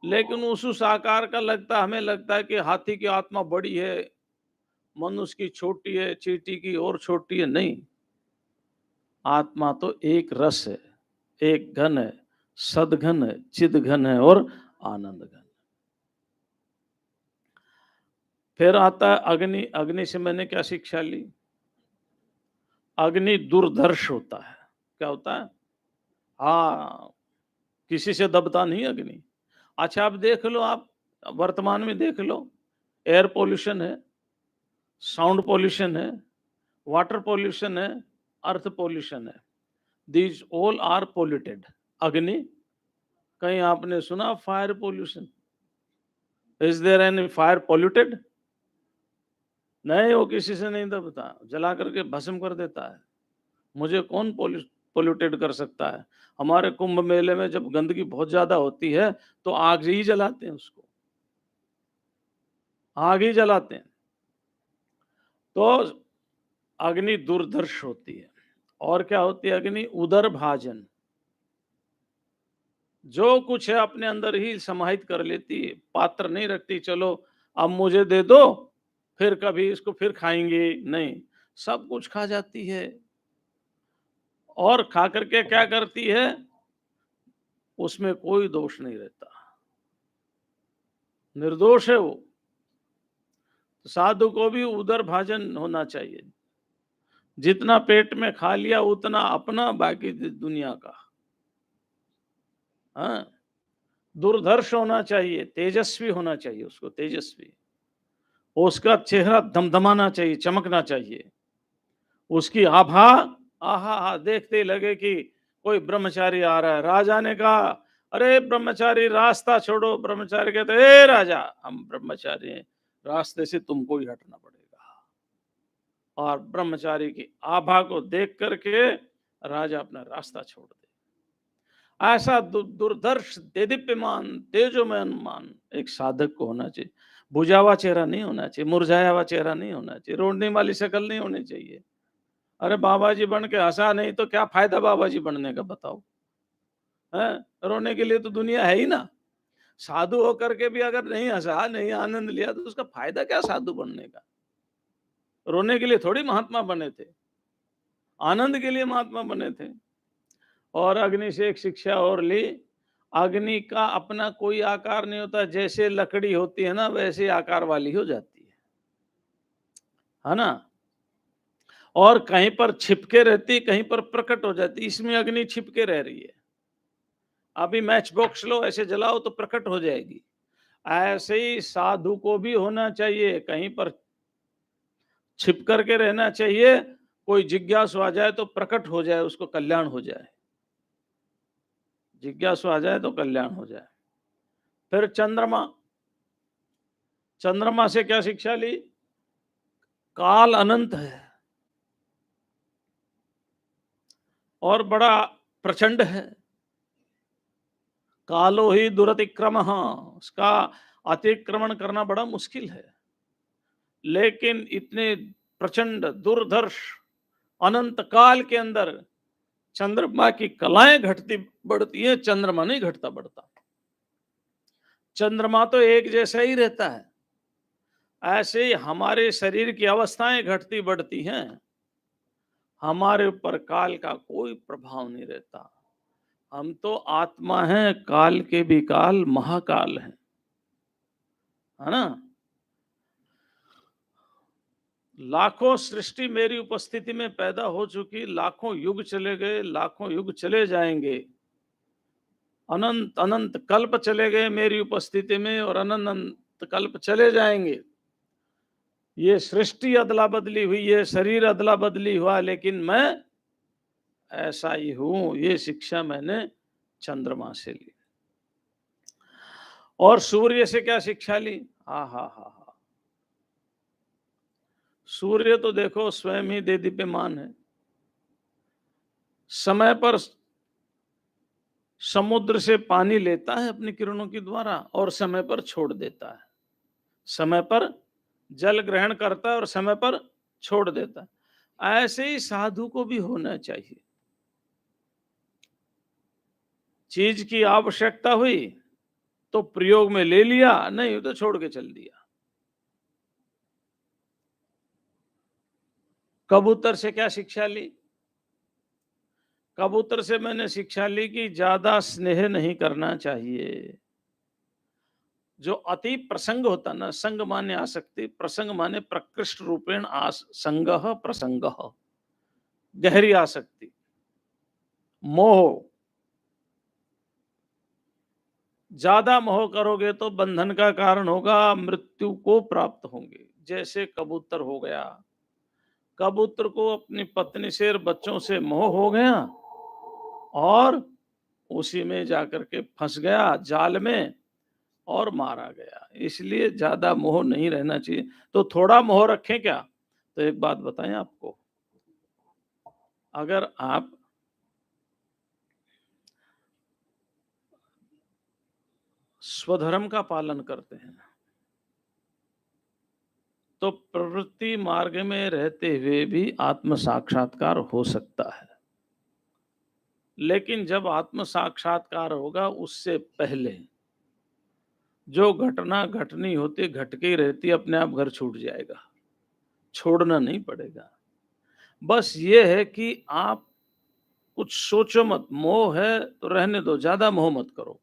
लेकिन उस आकार का लगता, हमें लगता है कि हाथी की आत्मा बड़ी है, मनुष्य की छोटी है, चींटी की और छोटी है। नहीं, आत्मा तो एक रस है, एक घन है, सदघन है, चिदघन है और आनंद घन। फिर आता है अग्नि। अग्नि से मैंने क्या शिक्षा ली? अग्नि दुर्धर्ष होता है। क्या होता है? हाँ, किसी से दबता नहीं अग्नि। अच्छा आप देख लो, आप वर्तमान में देख लो, एयर पोल्यूशन है, साउंड पोल्यूशन है, वाटर पोल्यूशन है, अर्थ पोल्यूशन है। These all are polluted. अग्नि। कहीं आपने सुना fire pollution? Is there any fire polluted? नहीं, वो किसी से नहीं दबता, जला करके भस्म कर देता है। मुझे कौन पोल्यूटेड कर सकता है? हमारे कुंभ मेले में जब गंदगी बहुत ज्यादा होती है तो आग ही जलाते हैं, उसको आग ही जलाते हैं। तो अग्नि दुर्धर्ष होती है। और क्या होती है अग्नि? उदर भाजन। जो कुछ है अपने अंदर ही समाहित कर लेती है, पात्र नहीं रखती, चलो अब मुझे दे दो फिर कभी इसको फिर खाएंगे, नहीं, सब कुछ खा जाती है। और खा करके क्या करती है? उसमें कोई दोष नहीं रहता, निर्दोष है वो। तो साधु को भी उदर भाजन होना चाहिए। जितना पेट में खा लिया उतना अपना, बाकी दुनिया का। हाँ, दुर्धर्ष होना चाहिए, तेजस्वी होना चाहिए, उसको तेजस्वी। उसका चेहरा धमधमाना चाहिए, चमकना चाहिए। उसकी आभा, आहा हा, देखते ही लगे कि कोई ब्रह्मचारी आ रहा है। राजा ने कहा अरे ब्रह्मचारी रास्ता छोड़ो। ब्रह्मचारी कहते ए राजा, हम ब्रह्मचारी हैं, रास्ते से तुमको ही हटना पड़ेगा। और ब्रह्मचारी की आभा को देख करके राजा अपना रास्ता छोड़ दे। ऐसा दुर्धर्ष देदीप्यमान तेजोमयमान एक साधक को होना चाहिए। बुझा हुआ चेहरा नहीं होना चाहिए, मुरझाया हुआ चेहरा नहीं होना चाहिए, रोने वाली शक्ल नहीं होनी चाहिए। अरे बाबा जी बन के हंसा नहीं तो क्या फायदा बाबा जी बनने का, बताओ। है, रोने के लिए तो दुनिया है ही ना। साधु होकर के भी अगर नहीं हंसा, नहीं आनंद लिया तो उसका फायदा क्या साधु बनने का? रोने के लिए थोड़ी महात्मा बने थे, आनंद के लिए महात्मा बने थे। और अग्नि से एक शिक्षा और ली, अग्नि का अपना कोई आकार नहीं होता। जैसे लकड़ी होती है ना वैसे आकार वाली हो जाती है ना। और कहीं पर छिपके रहती, कहीं पर प्रकट हो जाती। इसमें अग्नि छिपके रह रही है। अभी मैच बॉक्स लो, ऐसे जलाओ तो प्रकट हो जाएगी। ऐसे ही साधु को भी होना चाहिए, कहीं पर छिप करके रहना चाहिए। कोई जिज्ञासु आ जाए तो प्रकट हो जाए, उसको कल्याण हो जाए। जिज्ञासु आ जाए तो कल्याण हो जाए। फिर चंद्रमा, चंद्रमा से क्या शिक्षा ली? काल अनंत है और बड़ा प्रचंड है। कालो ही दुरतिक्रम, उसका अतिक्रमण करना बड़ा मुश्किल है। लेकिन इतने प्रचंड दुर्धर्ष अनंत काल के अंदर चंद्रमा की कलाएं घटती बढ़ती है, चंद्रमा नहीं घटता बढ़ता। चंद्रमा तो एक जैसा ही रहता है। ऐसे ही हमारे शरीर की अवस्थाएं घटती बढ़ती हैं, हमारे ऊपर काल का कोई प्रभाव नहीं रहता। हम तो आत्मा हैं, काल के भी काल महाकाल हैं, है ना। लाखों सृष्टि मेरी उपस्थिति में पैदा हो चुकी, लाखों युग चले गए, लाखों युग चले जाएंगे, अनंत अनंत कल्प चले गए मेरी उपस्थिति में, और अनंत अनंत कल्प चले जाएंगे। ये सृष्टि अदला बदली हुई है, शरीर अदला बदली हुआ, लेकिन मैं ऐसा ही हूं। ये शिक्षा मैंने चंद्रमा से ली। और सूर्य से क्या शिक्षा ली? हा हा हा हा। सूर्य तो देखो स्वयं ही दे दीप्यमान है। समय पर समुद्र से पानी लेता है अपनी किरणों के द्वारा और समय पर छोड़ देता है। समय पर जल ग्रहण करता है और समय पर छोड़ देता है। ऐसे ही साधु को भी होना चाहिए। चीज की आवश्यकता हुई तो प्रयोग में ले लिया, नहीं तो छोड़ के चल दिया। कबूतर से क्या शिक्षा ली? कबूतर से मैंने शिक्षा ली कि ज्यादा स्नेह नहीं करना चाहिए। जो अति प्रसंग होता ना, संग माने आसक्ति, प्रसंग माने प्रकृष्ट रूपेण संग प्रसंग, गहरी आसक्ति, मोह। ज्यादा मोह करोगे तो बंधन का कारण होगा, मृत्यु को प्राप्त होंगे। जैसे कबूतर हो गया, कबूतर को अपनी पत्नी से और बच्चों से मोह हो गया और उसी में जाकर के फंस गया जाल में और मारा गया। इसलिए ज्यादा मोह नहीं रहना चाहिए। तो थोड़ा मोह रखें क्या? तो एक बात बताएं आपको, अगर आप स्वधर्म का पालन करते हैं तो प्रवृत्ति मार्ग में रहते हुए भी आत्म साक्षात्कार हो सकता है। लेकिन जब आत्म साक्षात्कार होगा उससे पहले जो घटना घटनी होती घट के ही रहती, अपने आप घर छूट जाएगा, छोड़ना नहीं पड़ेगा। बस ये है कि आप कुछ सोचो मत। मोह है तो रहने दो, ज्यादा मोह मत करो।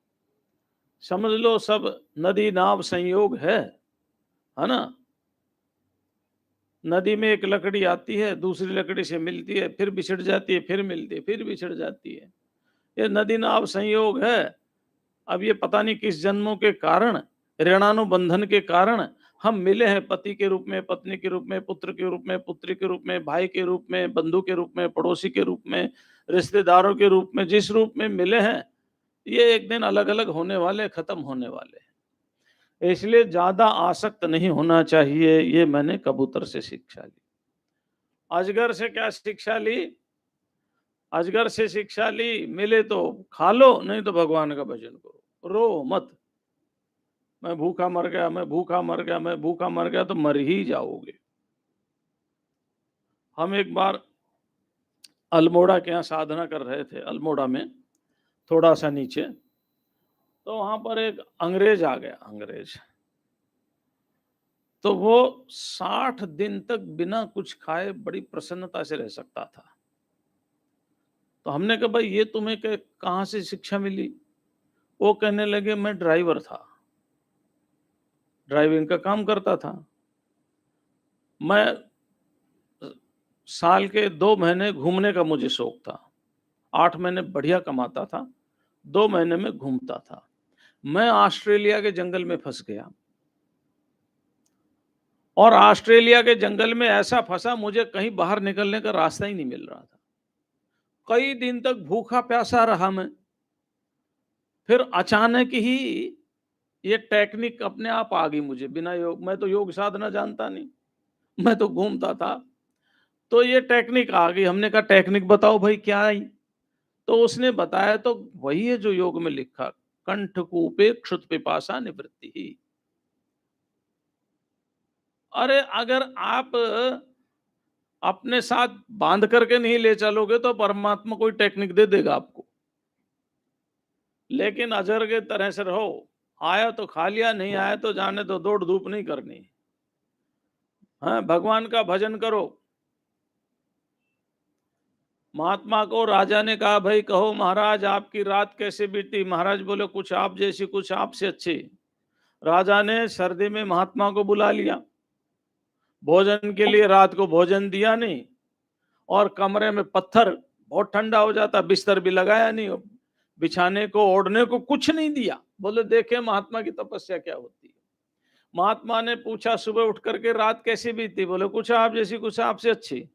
समझ लो सब नदी नाव संयोग है ना। नदी में एक लकड़ी आती है, दूसरी लकड़ी से मिलती है, फिर बिछड़ जाती है, फिर मिलती है, फिर बिछड़ जाती है। ये नदी नाव संयोग है। अब ये पता नहीं किस जन्मों के कारण, ऋणानुबंधन के कारण हम मिले हैं, पति के रूप में, पत्नी के रूप में, पुत्र के रूप में, पुत्री के रूप में, भाई के रूप में, बंधु के रूप में, पड़ोसी के रूप में, रिश्तेदारों के रूप में। जिस रूप में मिले हैं ये एक दिन अलग अलग होने वाले, खत्म होने वाले। इसलिए ज्यादा आसक्त नहीं होना चाहिए। ये मैंने कबूतर से शिक्षा ली। अजगर से क्या शिक्षा ली? अजगर से शिक्षा ली, मिले तो खा लो, नहीं तो भगवान का भजन करो, रो मत। मैं भूखा मर गया, मैं भूखा मर गया, मैं भूखा मर गया, तो मर ही जाओगे। हम एक बार अल्मोड़ा के यहाँ साधना कर रहे थे, अल्मोड़ा में थोड़ा सा नीचे। तो वहां पर एक अंग्रेज आ गया, अंग्रेज। तो वो 60 दिन तक बिना कुछ खाए बड़ी प्रसन्नता से रह सकता था। तो हमने कहा भाई ये तुम्हें कहाँ से शिक्षा मिली? वो कहने लगे मैं ड्राइवर था, ड्राइविंग का काम करता था। मैं साल के 2 महीने घूमने का मुझे शौक था। 8 महीने बढ़िया कमाता था, 2 महीने में घूमता था। मैं ऑस्ट्रेलिया के जंगल में फँस गया और ऑस्ट्रेलिया के जंगल में ऐसा फँसा, मुझे कहीं बाहर निकलने का रास्ता ही नहीं मिल रहा था। कई दिन तक भूखा-प्यासा रहा मैं। फिर अचानक ही ये टेक्निक अपने आप आ गई मुझे, बिना योग, मैं तो योग साधना जानता नहीं, मैं तो घूमता था। तो ये टेक्निक आ गई, हमने कहा टेक्निक बताओ भाई क्या आई? तो उसने बताया, तो वही है जो योग में लिखा, कंठकूपे क्षुत पिपासा निवृत्ति। अरे अगर आप अपने साथ बांध करके नहीं ले चलोगे तो परमात्मा कोई टेक्निक दे देगा आपको, लेकिन अजर के तरह से रहो, आया तो खा लिया, नहीं आया तो जाने तो, दौड़ धूप नहीं करनी। हाँ, भगवान का भजन करो। महात्मा को राजा ने कहा, भाई कहो महाराज आपकी रात कैसे बीती? महाराज बोले, कुछ आप जैसी, कुछ आपसे अच्छी। राजा ने सर्दी में महात्मा को बुला लिया, भोजन के लिए रात को भोजन दिया नहीं, और कमरे में पत्थर, बहुत ठंडा हो जाता, बिस्तर भी लगाया नहीं, बिछाने को ओढ़ने को कुछ नहीं दिया। बोले देखे महात्मा की तपस्या क्या होती है। महात्मा ने पूछा सुबह उठ करके रात कैसी बीती? बोले कुछ आप जैसी, कुछ आपसे अच्छी।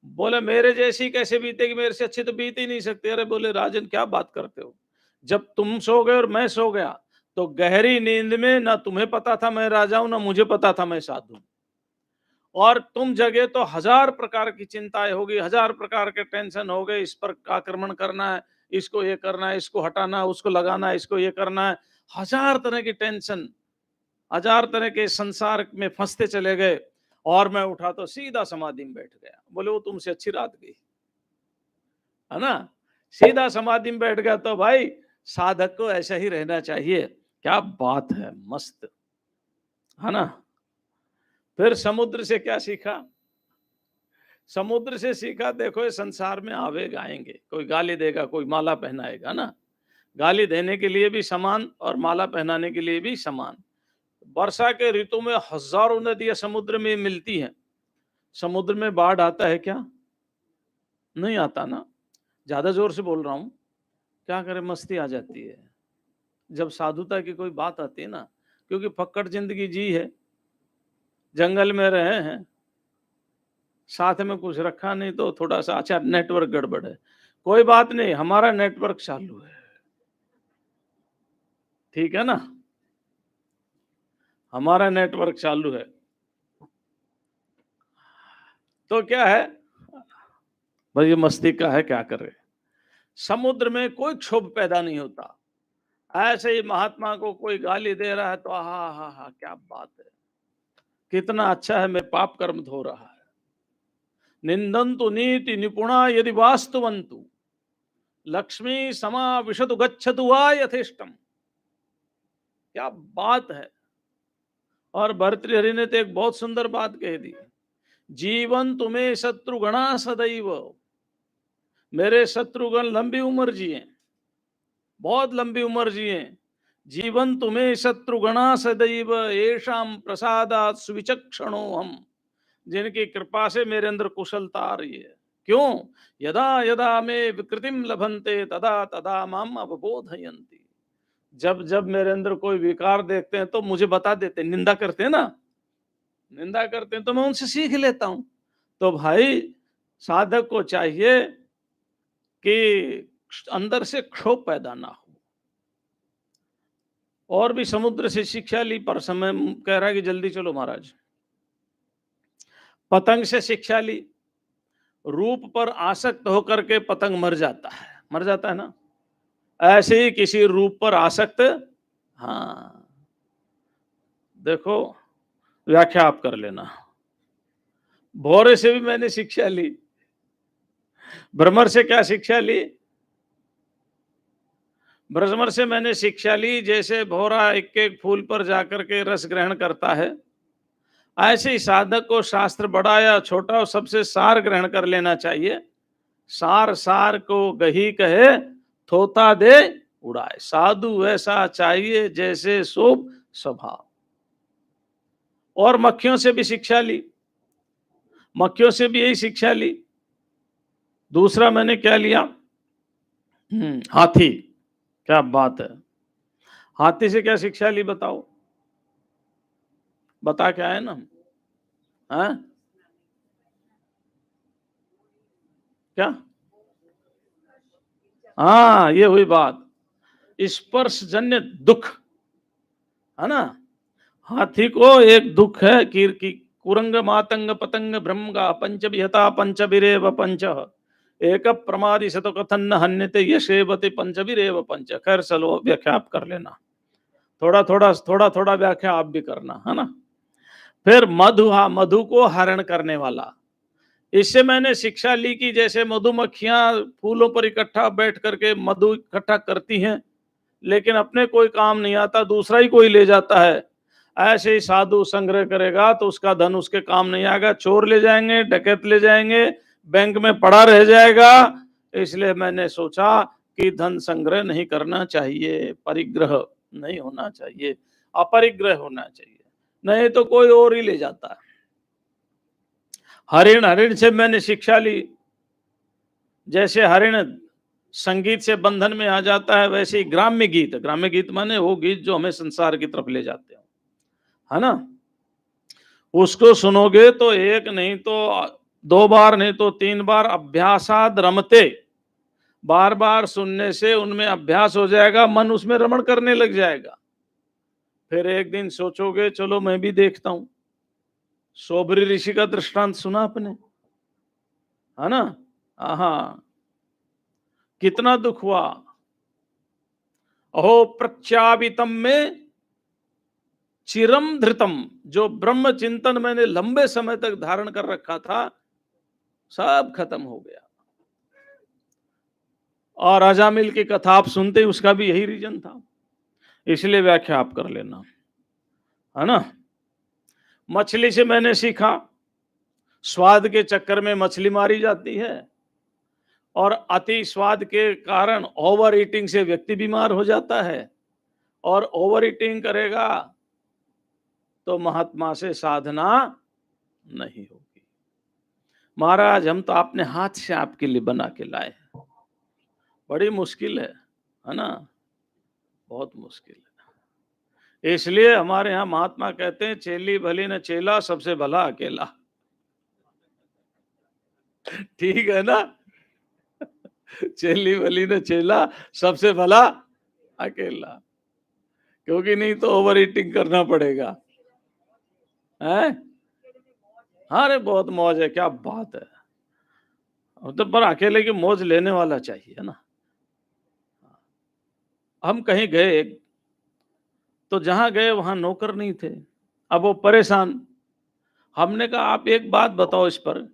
बोले मेरे जैसी कैसे बीतेगी, मेरे से अच्छी तो बीत ही नहीं सकती। अरे बोले राजन क्या बात करते हो, जब तुम सो गए और मैं सो गया तो गहरी नींद में ना तुम्हें पता था मैं राजा हूं, ना मुझे पता था मैं साधु। और तुम जगे तो 1000 प्रकार की चिंताएं होगी, 1000 प्रकार के टेंशन हो गए, इस पर आक्रमण करना है, इसको ये करना है, इसको हटाना है, उसको लगाना है, इसको ये करना है, 1000 तरह की टेंशन, 1000 तरह के संसार में फंसते चले गए। और मैं उठा तो सीधा समाधि में बैठ गया। बोले वो तुमसे अच्छी रात गई, है ना? सीधा समाधि में बैठ गया। तो भाई साधक को ऐसा ही रहना चाहिए। क्या बात है, मस्त, है ना? फिर समुद्र से क्या सीखा? समुद्र से सीखा, देखो ये संसार में आवे गाएंगे, कोई गाली देगा, कोई माला पहनाएगा ना, गाली देने के लिए भी समान और माला पहनाने के लिए भी समान। वर्षा के ऋतु में हजारों नदियां समुद्र में मिलती हैं। समुद्र में बाढ़ आता है क्या? नहीं आता ना। ज्यादा जोर से बोल रहा हूं, क्या करें, मस्ती आ जाती है जब साधुता की कोई बात आती है ना, क्योंकि फक्कड़ जिंदगी जी है, जंगल में रहे हैं, साथ में कुछ रखा नहीं, तो थोड़ा सा अच्छा नेटवर्क गड़बड़ है। कोई बात नहीं, हमारा नेटवर्क चालू है, ठीक है ना, हमारा नेटवर्क चालू है। तो क्या है भाई, ये मस्ती का है, क्या करे। समुद्र में कोई क्षोभ पैदा नहीं होता। ऐसे ही महात्मा को कोई गाली दे रहा है तो हा हा हा क्या बात है, कितना अच्छा है, मैं पाप कर्म धो रहा है। निंदन्तु नीति निपुणा यदि वास्तुवन्तु, लक्ष्मी समा विशतु गच्छतु वा यथेष्टम। क्या बात है। और भर्तृहरि ने तो एक बहुत सुंदर बात कह दी, जीवन तुम्हें शत्रुगणा सदैव। मेरे शत्रुगण लंबी उम्र जिए, बहुत लंबी उम्र जिए। जीवन तुम्हें शत्रुगणा सदैव येषाम प्रसादात् सुविचक्षणो हम। जिनकी कृपा से मेरे अंदर कुशलता आ रही है। क्यों? यदा यदा में विकृतिम लभन्ते तदा तदा माम अवबोधयन्ति। जब जब मेरे अंदर कोई विकार देखते हैं तो मुझे बता देते हैं, निंदा करते हैं ना, निंदा करते हैं तो मैं उनसे सीख लेता हूं। तो भाई साधक को चाहिए कि अंदर से क्षोभ पैदा ना हो। और भी समुद्र से शिक्षा ली, पर समय कह रहा है कि जल्दी चलो महाराज। पतंग से शिक्षा ली, रूप पर आसक्त होकर के पतंग मर जाता है ना, ऐसे ही किसी रूप पर आसक्त, हाँ देखो व्याख्या आप कर लेना। भौरे से भी मैंने शिक्षा ली। भ्रमर से क्या शिक्षा ली? भ्रमर से मैंने शिक्षा ली, जैसे भौरा एक एक फूल पर जाकर के रस ग्रहण करता है, ऐसे ही साधक को शास्त्र बड़ा या छोटा सबसे सार ग्रहण कर लेना चाहिए। सार सार को गही कहे, थोता दे उड़ाए। साधु ऐसा चाहिए जैसे शोभ स्वभाव। और मक्खियों से भी शिक्षा ली। मक्खियों से भी यही शिक्षा ली। दूसरा मैंने क्या लिया? हाथी। क्या बात है! हाथी से क्या शिक्षा ली बताओ? बता के आए ना हम। हाँ? क्या? हाँ, ये हुई बात। स्पर्शजन्य दुख, है ना? हाथी को एक दुख है कि कुरंग मातंग पतंग भ्रमगा पंच विहता पंच विरेव पंच एक प्रमादी से तो कथन न हन्यते यशेवते पंच विरेव पंच। खैर चलो व्याख्या आप कर लेना, थोड़ा थोड़ा व्याख्या आप भी करना, है ना? फिर मधु, हाँ, मधु को हरण करने वाला। इससे मैंने शिक्षा ली कि जैसे मधुमक्खियां फूलों पर इकट्ठा बैठ करके मधु इकट्ठा करती हैं, लेकिन अपने कोई काम नहीं आता, दूसरा ही कोई ले जाता है। ऐसे ही साधु संग्रह करेगा तो उसका धन उसके काम नहीं आएगा, चोर ले जाएंगे, डकैत ले जाएंगे, बैंक में पड़ा रह जाएगा। इसलिए मैंने सोचा कि धन संग्रह नहीं करना चाहिए, परिग्रह नहीं होना चाहिए, अपरिग्रह होना चाहिए, नहीं तो कोई और ही ले जाता है। हरिण, हरिण से मैंने शिक्षा ली, जैसे हरिण संगीत से बंधन में आ जाता है, वैसे ही ग्राम्य गीत माने वो गीत जो हमें संसार की तरफ ले जाते हैं, है ना? उसको सुनोगे तो एक नहीं तो 2 बार नहीं तो 3 बार अभ्यासाद रमते, बार बार सुनने से उनमें अभ्यास हो जाएगा, मन उसमें रमण करने लग जाएगा। फिर एक दिन सोचोगे चलो मैं भी देखता हूं। सोबरी ऋषि का दृष्टांत सुना आपने, है ना? हाँ, कितना दुख हुआ। अहो प्रत्यावितम में चिरम धृतम, जो ब्रह्म चिंतन मैंने लंबे समय तक धारण कर रखा था, सब खत्म हो गया। और अजामिल की कथा आप सुनते ही उसका भी यही रीजन था, इसलिए व्याख्या आप कर लेना, है ना? मछली से मैंने सीखा, स्वाद के चक्कर में मछली मारी जाती है, और अति स्वाद के कारण ओवर ईटिंग से व्यक्ति बीमार हो जाता है, और ओवर ईटिंग करेगा तो महात्मा से साधना नहीं होगी। महाराज हम तो अपने हाथ से आपके लिए बना के लाए, बड़ी मुश्किल है ना? बहुत मुश्किल है। इसलिए हमारे यहाँ महात्मा कहते हैं चेली भली न चेला, सबसे भला अकेला। ठीक है ना? चेली भली न चेला, सबसे भला अकेला, क्योंकि नहीं तो ओवर ईटिंग करना पड़ेगा, है? अरे बहुत मौज है, क्या बात है। तो पर अकेले की मौज लेने वाला चाहिए ना। हम कहीं गए तो जहां गए वहां नौकर नहीं थे, अब वो परेशान। हमने कहा आप एक बात बताओ इस पर,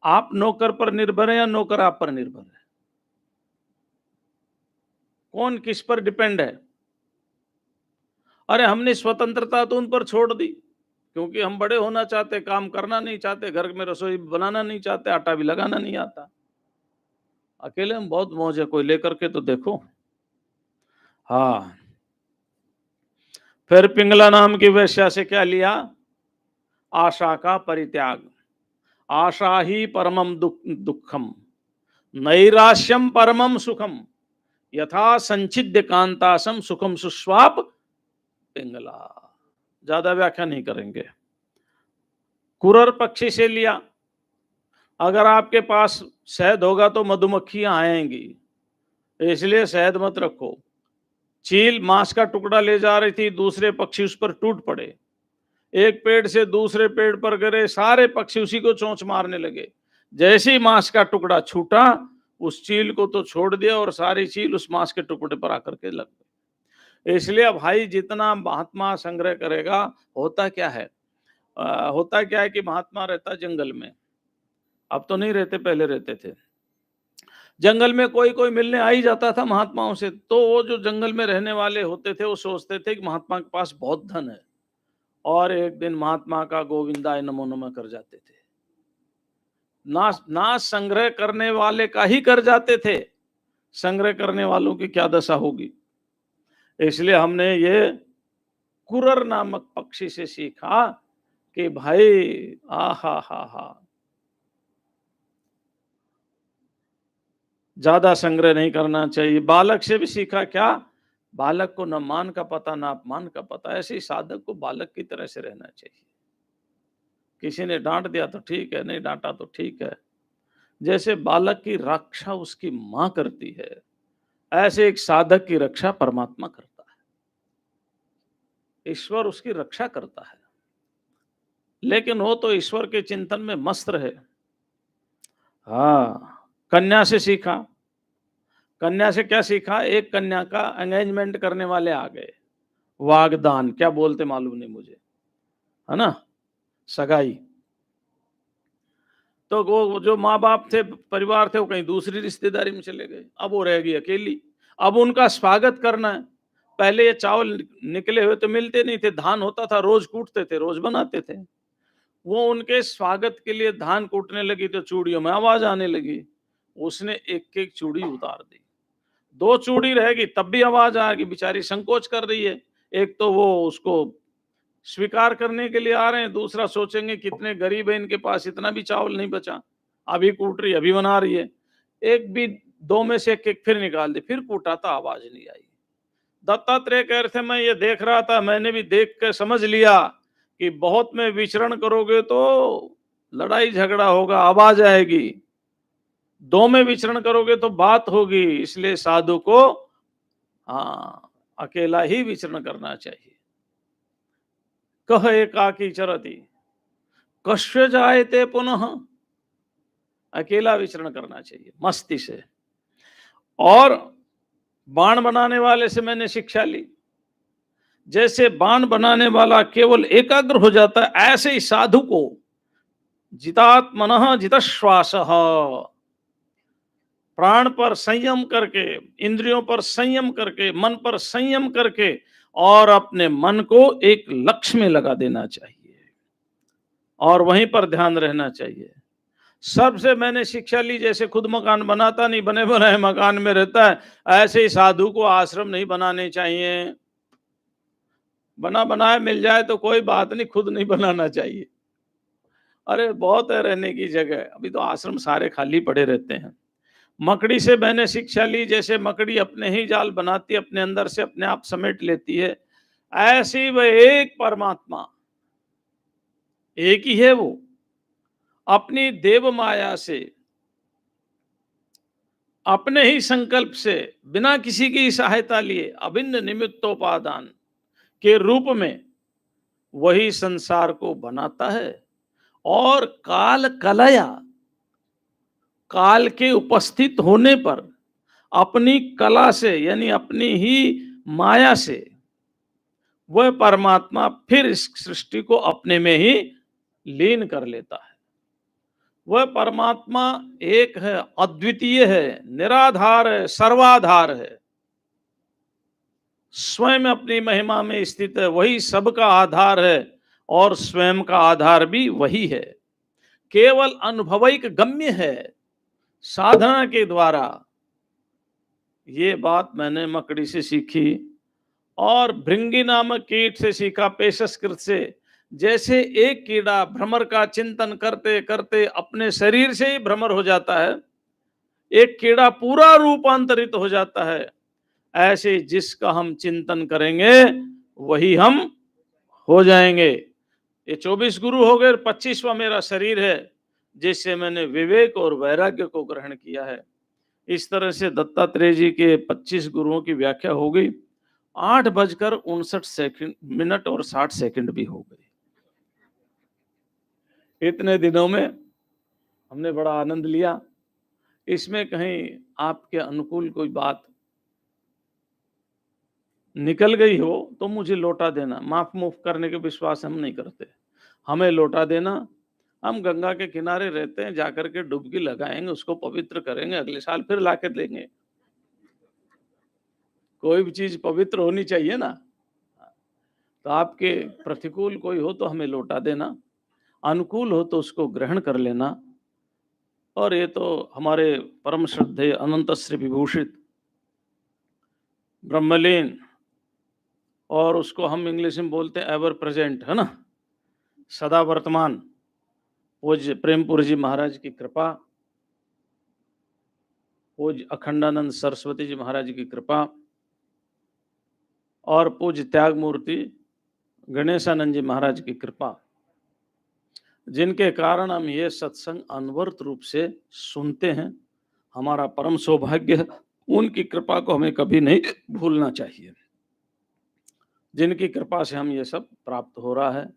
आप नौकर पर निर्भर है या नौकर आप पर निर्भर है? कौन किस पर डिपेंड है? अरे हमने स्वतंत्रता तो उन पर छोड़ दी, क्योंकि हम बड़े होना चाहते, काम करना नहीं चाहते, घर में रसोई बनाना नहीं चाहते, आटा भी लगाना नहीं आता। अकेले में बहुत मौज है, कोई लेकर के तो देखो। हाँ, फिर पिंगला नाम की वेश्या से क्या लिया? आशा का परित्याग। आशा ही परमम दुखम, नैराश्यम परमम सुखम, यथा संचिद्य कांतासम सुखम सुस्वाप पिंगला। ज्यादा व्याख्या नहीं करेंगे। कुरर पक्षी से लिया, अगर आपके पास शहद होगा तो मधुमक्खियां आएंगी, इसलिए शहद मत रखो। चील मांस का टुकड़ा ले जा रही थी, दूसरे पक्षी उस पर टूट पड़े, एक पेड़ से दूसरे पेड़ पर गिरे, सारे पक्षी उसी को चोंच मारने लगे। जैसे ही मांस का टुकड़ा छूटा, उस चील को तो छोड़ दिया और सारी चील उस मांस के टुकड़े पर आकर के लग गई। इसलिए भाई जितना महात्मा संग्रह करेगा, होता क्या है, होता क्या है कि महात्मा रहता जंगल में, अब तो नहीं रहते, पहले रहते थे। जंगल में कोई कोई मिलने आ ही जाता था महात्माओं से, तो वो जो जंगल में रहने वाले होते थे वो सोचते थे कि महात्मा के पास बहुत धन है, और एक दिन महात्मा का गोविंदाय नमो नमः कर जाते थे। ना संग्रह करने वाले का ही कर जाते थे, संग्रह करने वालों की क्या दशा होगी। इसलिए हमने ये कुरर नामक पक्षी से सीखा कि भाई आहा हा हा, ज्यादा संग्रह नहीं करना चाहिए। बालक से भी सीखा क्या? बालक को न मान का पता न अपमान का पता। ऐसे ही साधक को बालक की तरह से रहना चाहिए। किसी ने डांट दिया तो ठीक है, नहीं डांटा तो ठीक है। जैसे बालक की रक्षा उसकी मां करती है, ऐसे एक साधक की रक्षा परमात्मा करता है। ईश्वर उसकी रक्षा करता है, लेकिन वो तो ईश्वर के चिंतन में मस्त रहे। हाँ, कन्या से सीखा। कन्या से क्या सीखा? एक कन्या का एंगेजमेंट करने वाले आ गए। वागदान क्या बोलते मालूम नहीं मुझे, है ना, सगाई। तो वो जो माँ बाप थे, परिवार थे, वो कहीं दूसरी रिश्तेदारी में चले गए। अब वो रह गई अकेली। अब उनका स्वागत करना है। पहले ये चावल निकले हुए तो मिलते नहीं थे, धान होता था, रोज कूटते थे, रोज बनाते थे। वो उनके स्वागत के लिए धान कूटने लगी तो चूड़ियों में आवाज आने लगी। उसने एक एक चूड़ी उतार दी। 2 चूड़ी रहेगी तब भी आवाज आएगी, बेचारी संकोच कर रही है। एक तो वो उसको स्वीकार करने के लिए आ रहे हैं, दूसरा सोचेंगे कितने गरीब है, इनके पास इतना भी चावल नहीं बचा, अभी कूट रही, अभी बना रही है। एक भी 2 में से एक फिर निकाल दी, फिर कूटा था, आवाज नहीं आई। दत्तात्रेय कह रहे थे, मैं ये देख रहा था, मैंने भी देख कर समझ लिया कि बहुत में विचरण करोगे तो लड़ाई झगड़ा होगा, आवाज आएगी। 2 में विचरण करोगे तो बात होगी, इसलिए साधु को अकेला ही विचरण करना चाहिए। कह एकाकी चरति कश्य जायते पुनः, अकेला विचरण करना चाहिए मस्ती से। और बाण बनाने वाले से मैंने शिक्षा ली, जैसे बाण बनाने वाला केवल एकाग्र हो जाता है, ऐसे ही साधु को जितात्मनः जितश्वासः, प्राण पर संयम करके, इंद्रियों पर संयम करके, मन पर संयम करके, और अपने मन को एक लक्ष्य में लगा देना चाहिए और वहीं पर ध्यान रहना चाहिए। सबसे मैंने शिक्षा ली, जैसे खुद मकान बनाता नहीं, बने बनाए मकान में रहता है, ऐसे ही साधु को आश्रम नहीं बनाने चाहिए। बना बनाया मिल जाए तो कोई बात नहीं, खुद नहीं बनाना चाहिए। अरे बहुत है रहने की जगह, अभी तो आश्रम सारे खाली पड़े रहते हैं। मकड़ी से मैंने शिक्षा ली, जैसे मकड़ी अपने ही जाल बनाती है, अपने अंदर से अपने आप समेट लेती है, ऐसी वह एक परमात्मा, एक ही है वो, अपनी देव माया से, अपने ही संकल्प से, बिना किसी की सहायता लिए, अभिन्न निमित्तोपादान के रूप में वही संसार को बनाता है। और काल कलया, काल के उपस्थित होने पर अपनी कला से, यानी अपनी ही माया से, वह परमात्मा फिर इस सृष्टि को अपने में ही लीन कर लेता है। वह परमात्मा एक है, अद्वितीय है, निराधार है, सर्वाधार है, स्वयं अपनी महिमा में स्थित है, वही सबका आधार है और स्वयं का आधार भी वही है। केवल अनुभविक गम्य है साधना के द्वारा। ये बात मैंने मकड़ी से सीखी और भृंगी नामक कीट से सीखा, पेशस्कृत से। जैसे एक कीड़ा भ्रमर का चिंतन करते करते अपने शरीर से ही भ्रमर हो जाता है, एक कीड़ा पूरा रूपांतरित हो जाता है, ऐसे जिसका हम चिंतन करेंगे वही हम हो जाएंगे। ये 24 गुरु हो गए, 25वां मेरा शरीर है, जिससे मैंने विवेक और वैराग्य को ग्रहण किया है। इस तरह से दत्तात्रेय जी के 25 गुरुओं की व्याख्या हो गई। 8:59 और 60 सेकंड भी हो गए। इतने दिनों में हमने बड़ा आनंद लिया। इसमें कहीं आपके अनुकूल कोई बात निकल गई हो तो मुझे लौटा देना। माफ मूफ करने के विश्वास हम नहीं करते, हमें लौटा देना। हम गंगा के किनारे रहते हैं, जाकर के डुबकी लगाएंगे, उसको पवित्र करेंगे, अगले साल फिर लाके देंगे। कोई भी चीज पवित्र होनी चाहिए ना। तो आपके प्रतिकूल कोई हो तो हमें लौटा देना, अनुकूल हो तो उसको ग्रहण कर लेना। और ये तो हमारे परम श्रद्धेय अनंत श्री विभूषित ब्रह्मलीन, और उसको हम इंग्लिश में बोलते हैं एवर प्रेजेंट, है ना, सदा वर्तमान, पूज्य प्रेमपुर जी महाराज की कृपा पूज्य अखंडानंद सरस्वती जी महाराज की कृपा और पूज्य त्याग मूर्ति गणेशानंद जी महाराज की कृपा, जिनके कारण हम ये सत्संग अनवरत रूप से सुनते हैं, हमारा परम सौभाग्य है। उनकी कृपा को हमें कभी नहीं भूलना चाहिए, जिनकी कृपा से हम ये सब प्राप्त हो रहा है।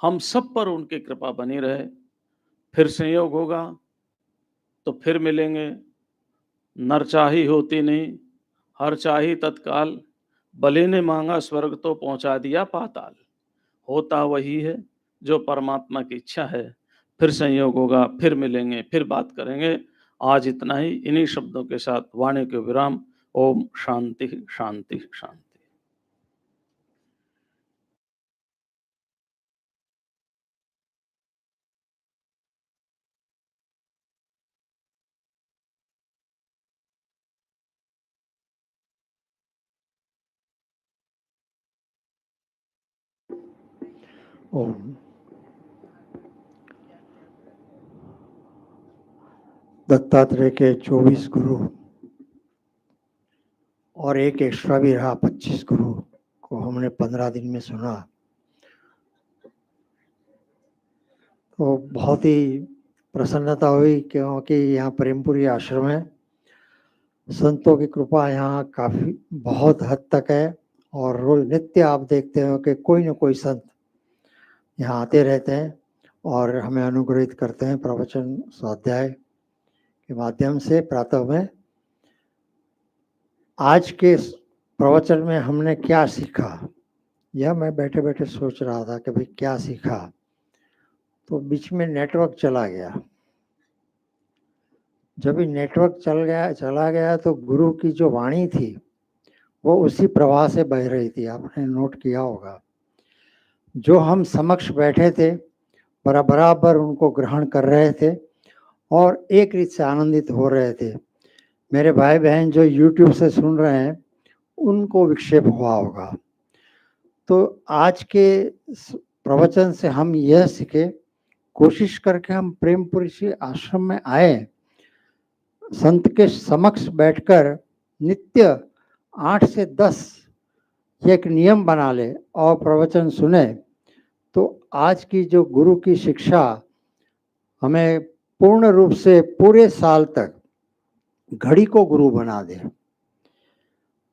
हम सब पर उनकी कृपा बनी रहे। फिर संयोग होगा तो फिर मिलेंगे। नर चाही होती नहीं, हर चाही तत्काल, बलि ने मांगा स्वर्ग तो पहुंचा दिया पाताल। होता वही है जो परमात्मा की इच्छा है। फिर संयोग होगा, फिर मिलेंगे, फिर बात करेंगे। आज इतना ही, इन्हीं शब्दों के साथ वाणी के विराम। ओम शांति शांति शांति। ओम। दत्तात्रेय के 24 गुरु और एक एक्स्ट्रा भी रहा, 25 गुरु को हमने 15 दिन में सुना। तो बहुत ही प्रसन्नता हुई, क्योंकि यहाँ प्रेमपुरी आश्रम है। संतों की कृपा यहाँ काफ़ी बहुत हद तक है, और रोज नित्य आप देखते हो कि कोई न कोई संत यहाँ आते रहते हैं और हमें अनुग्रहित करते हैं प्रवचन स्वाध्याय के माध्यम से प्रातः में। आज के प्रवचन में हमने क्या सीखा, यह मैं बैठे बैठे सोच रहा था कि भाई क्या सीखा। तो बीच में नेटवर्क चला गया। जब भी नेटवर्क चला गया तो गुरु की जो वाणी थी वो उसी प्रवाह से बह रही थी। आपने नोट किया होगा, जो हम समक्ष बैठे थे बराबर उनको ग्रहण कर रहे थे और एक रीत से आनंदित हो रहे थे। मेरे भाई बहन जो YouTube से सुन रहे हैं उनको विक्षेप हुआ होगा। तो आज के प्रवचन से हम यह सीखे, कोशिश करके हम प्रेमपुरी से आश्रम में आए, संत के समक्ष बैठकर नित्य 8 से 10 एक नियम बना ले और प्रवचन सुने, तो आज की जो गुरु की शिक्षा हमें पूर्ण रूप से पूरे साल तक घड़ी को गुरु बना दे।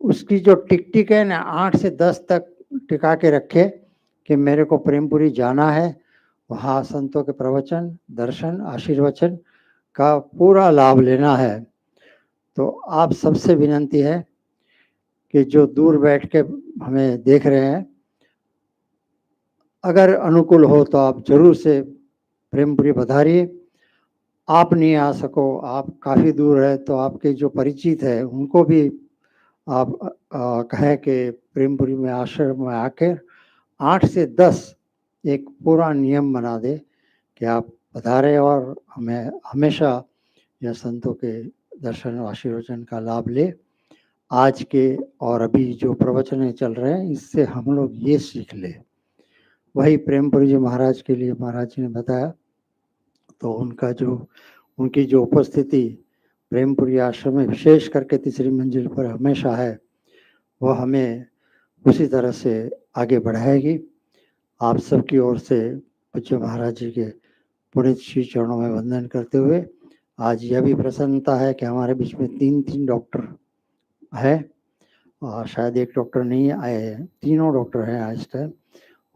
उसकी जो टिक है ना, 8 से 10 तक टिका के रखे कि मेरे को प्रेमपुरी जाना है, वहाँ संतों के प्रवचन, दर्शन, आशीर्वचन का पूरा लाभ लेना है। तो आप सबसे विनंती है कि जो दूर बैठ के हमें देख रहे हैं, अगर अनुकूल हो तो आप जरूर से प्रेमपुरी पधारिए। आप नहीं आ सको, आप काफ़ी दूर है, तो आपके जो परिचित है उनको भी आप कहें कि प्रेमपुरी में आश्रम में आकर 8 से 10 एक पूरा नियम बना दे कि आप पधारे और हमें हमेशा यह संतों के दर्शन और आशीर्वचन का लाभ ले। आज के और अभी जो प्रवचन चल रहे हैं, इससे हम लोग ये सीख ले। वही प्रेमपुरी जी महाराज के लिए महाराज जी ने बताया, तो उनकी जो उपस्थिति प्रेमपुरी आश्रम में विशेष करके तीसरी मंजिल पर हमेशा है, वह हमें उसी तरह से आगे बढ़ाएगी। आप सबकी ओर से पूज्य महाराज जी के पुनीत श्री चरणों में वंदन करते हुए, आज यह भी प्रसन्नता है कि हमारे बीच में 3 डॉक्टर है, और शायद एक डॉक्टर नहीं आए हैं, तीनों डॉक्टर हैं आज टाइम,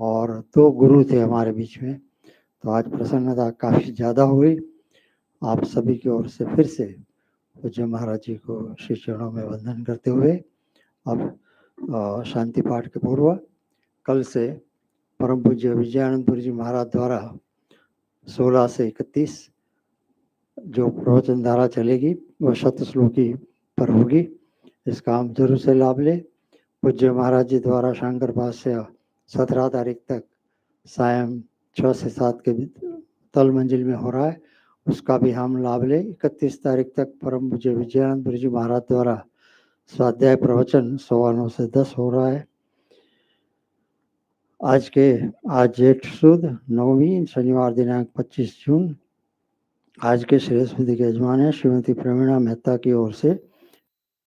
और 2 गुरु थे हमारे बीच में। तो आज प्रसन्नता काफ़ी ज़्यादा हुई। आप सभी की ओर से फिर से पूज्य महाराज जी को श्री चरणों में वंदन करते हुए, अब शांति पाठ के पूर्व कल से परम पूज्य विजयानंदपुरी जी महाराज द्वारा 16 से 31 जो प्रवचन धारा चलेगी वह शतश्लोकी पर होगी। इसका हम जरूर से लाभ ले। पूज्य महाराज जी द्वारा शंकर भाष्य 17 तारीख तक सायं 6 से 7 के तल मंजिल में हो रहा है, उसका भी हम लाभ ले। 31 तारीख तक परम पूज्य विजयानंदपुरी जी महाराज द्वारा स्वाध्याय प्रवचन 9:15 से 10 हो रहा है। आज जेठ सुद 9वीं शनिवार दिनांक 25 जून आज के श्रेष्ठ विधि के यजमान है श्रीमती प्रवीणा मेहता की ओर से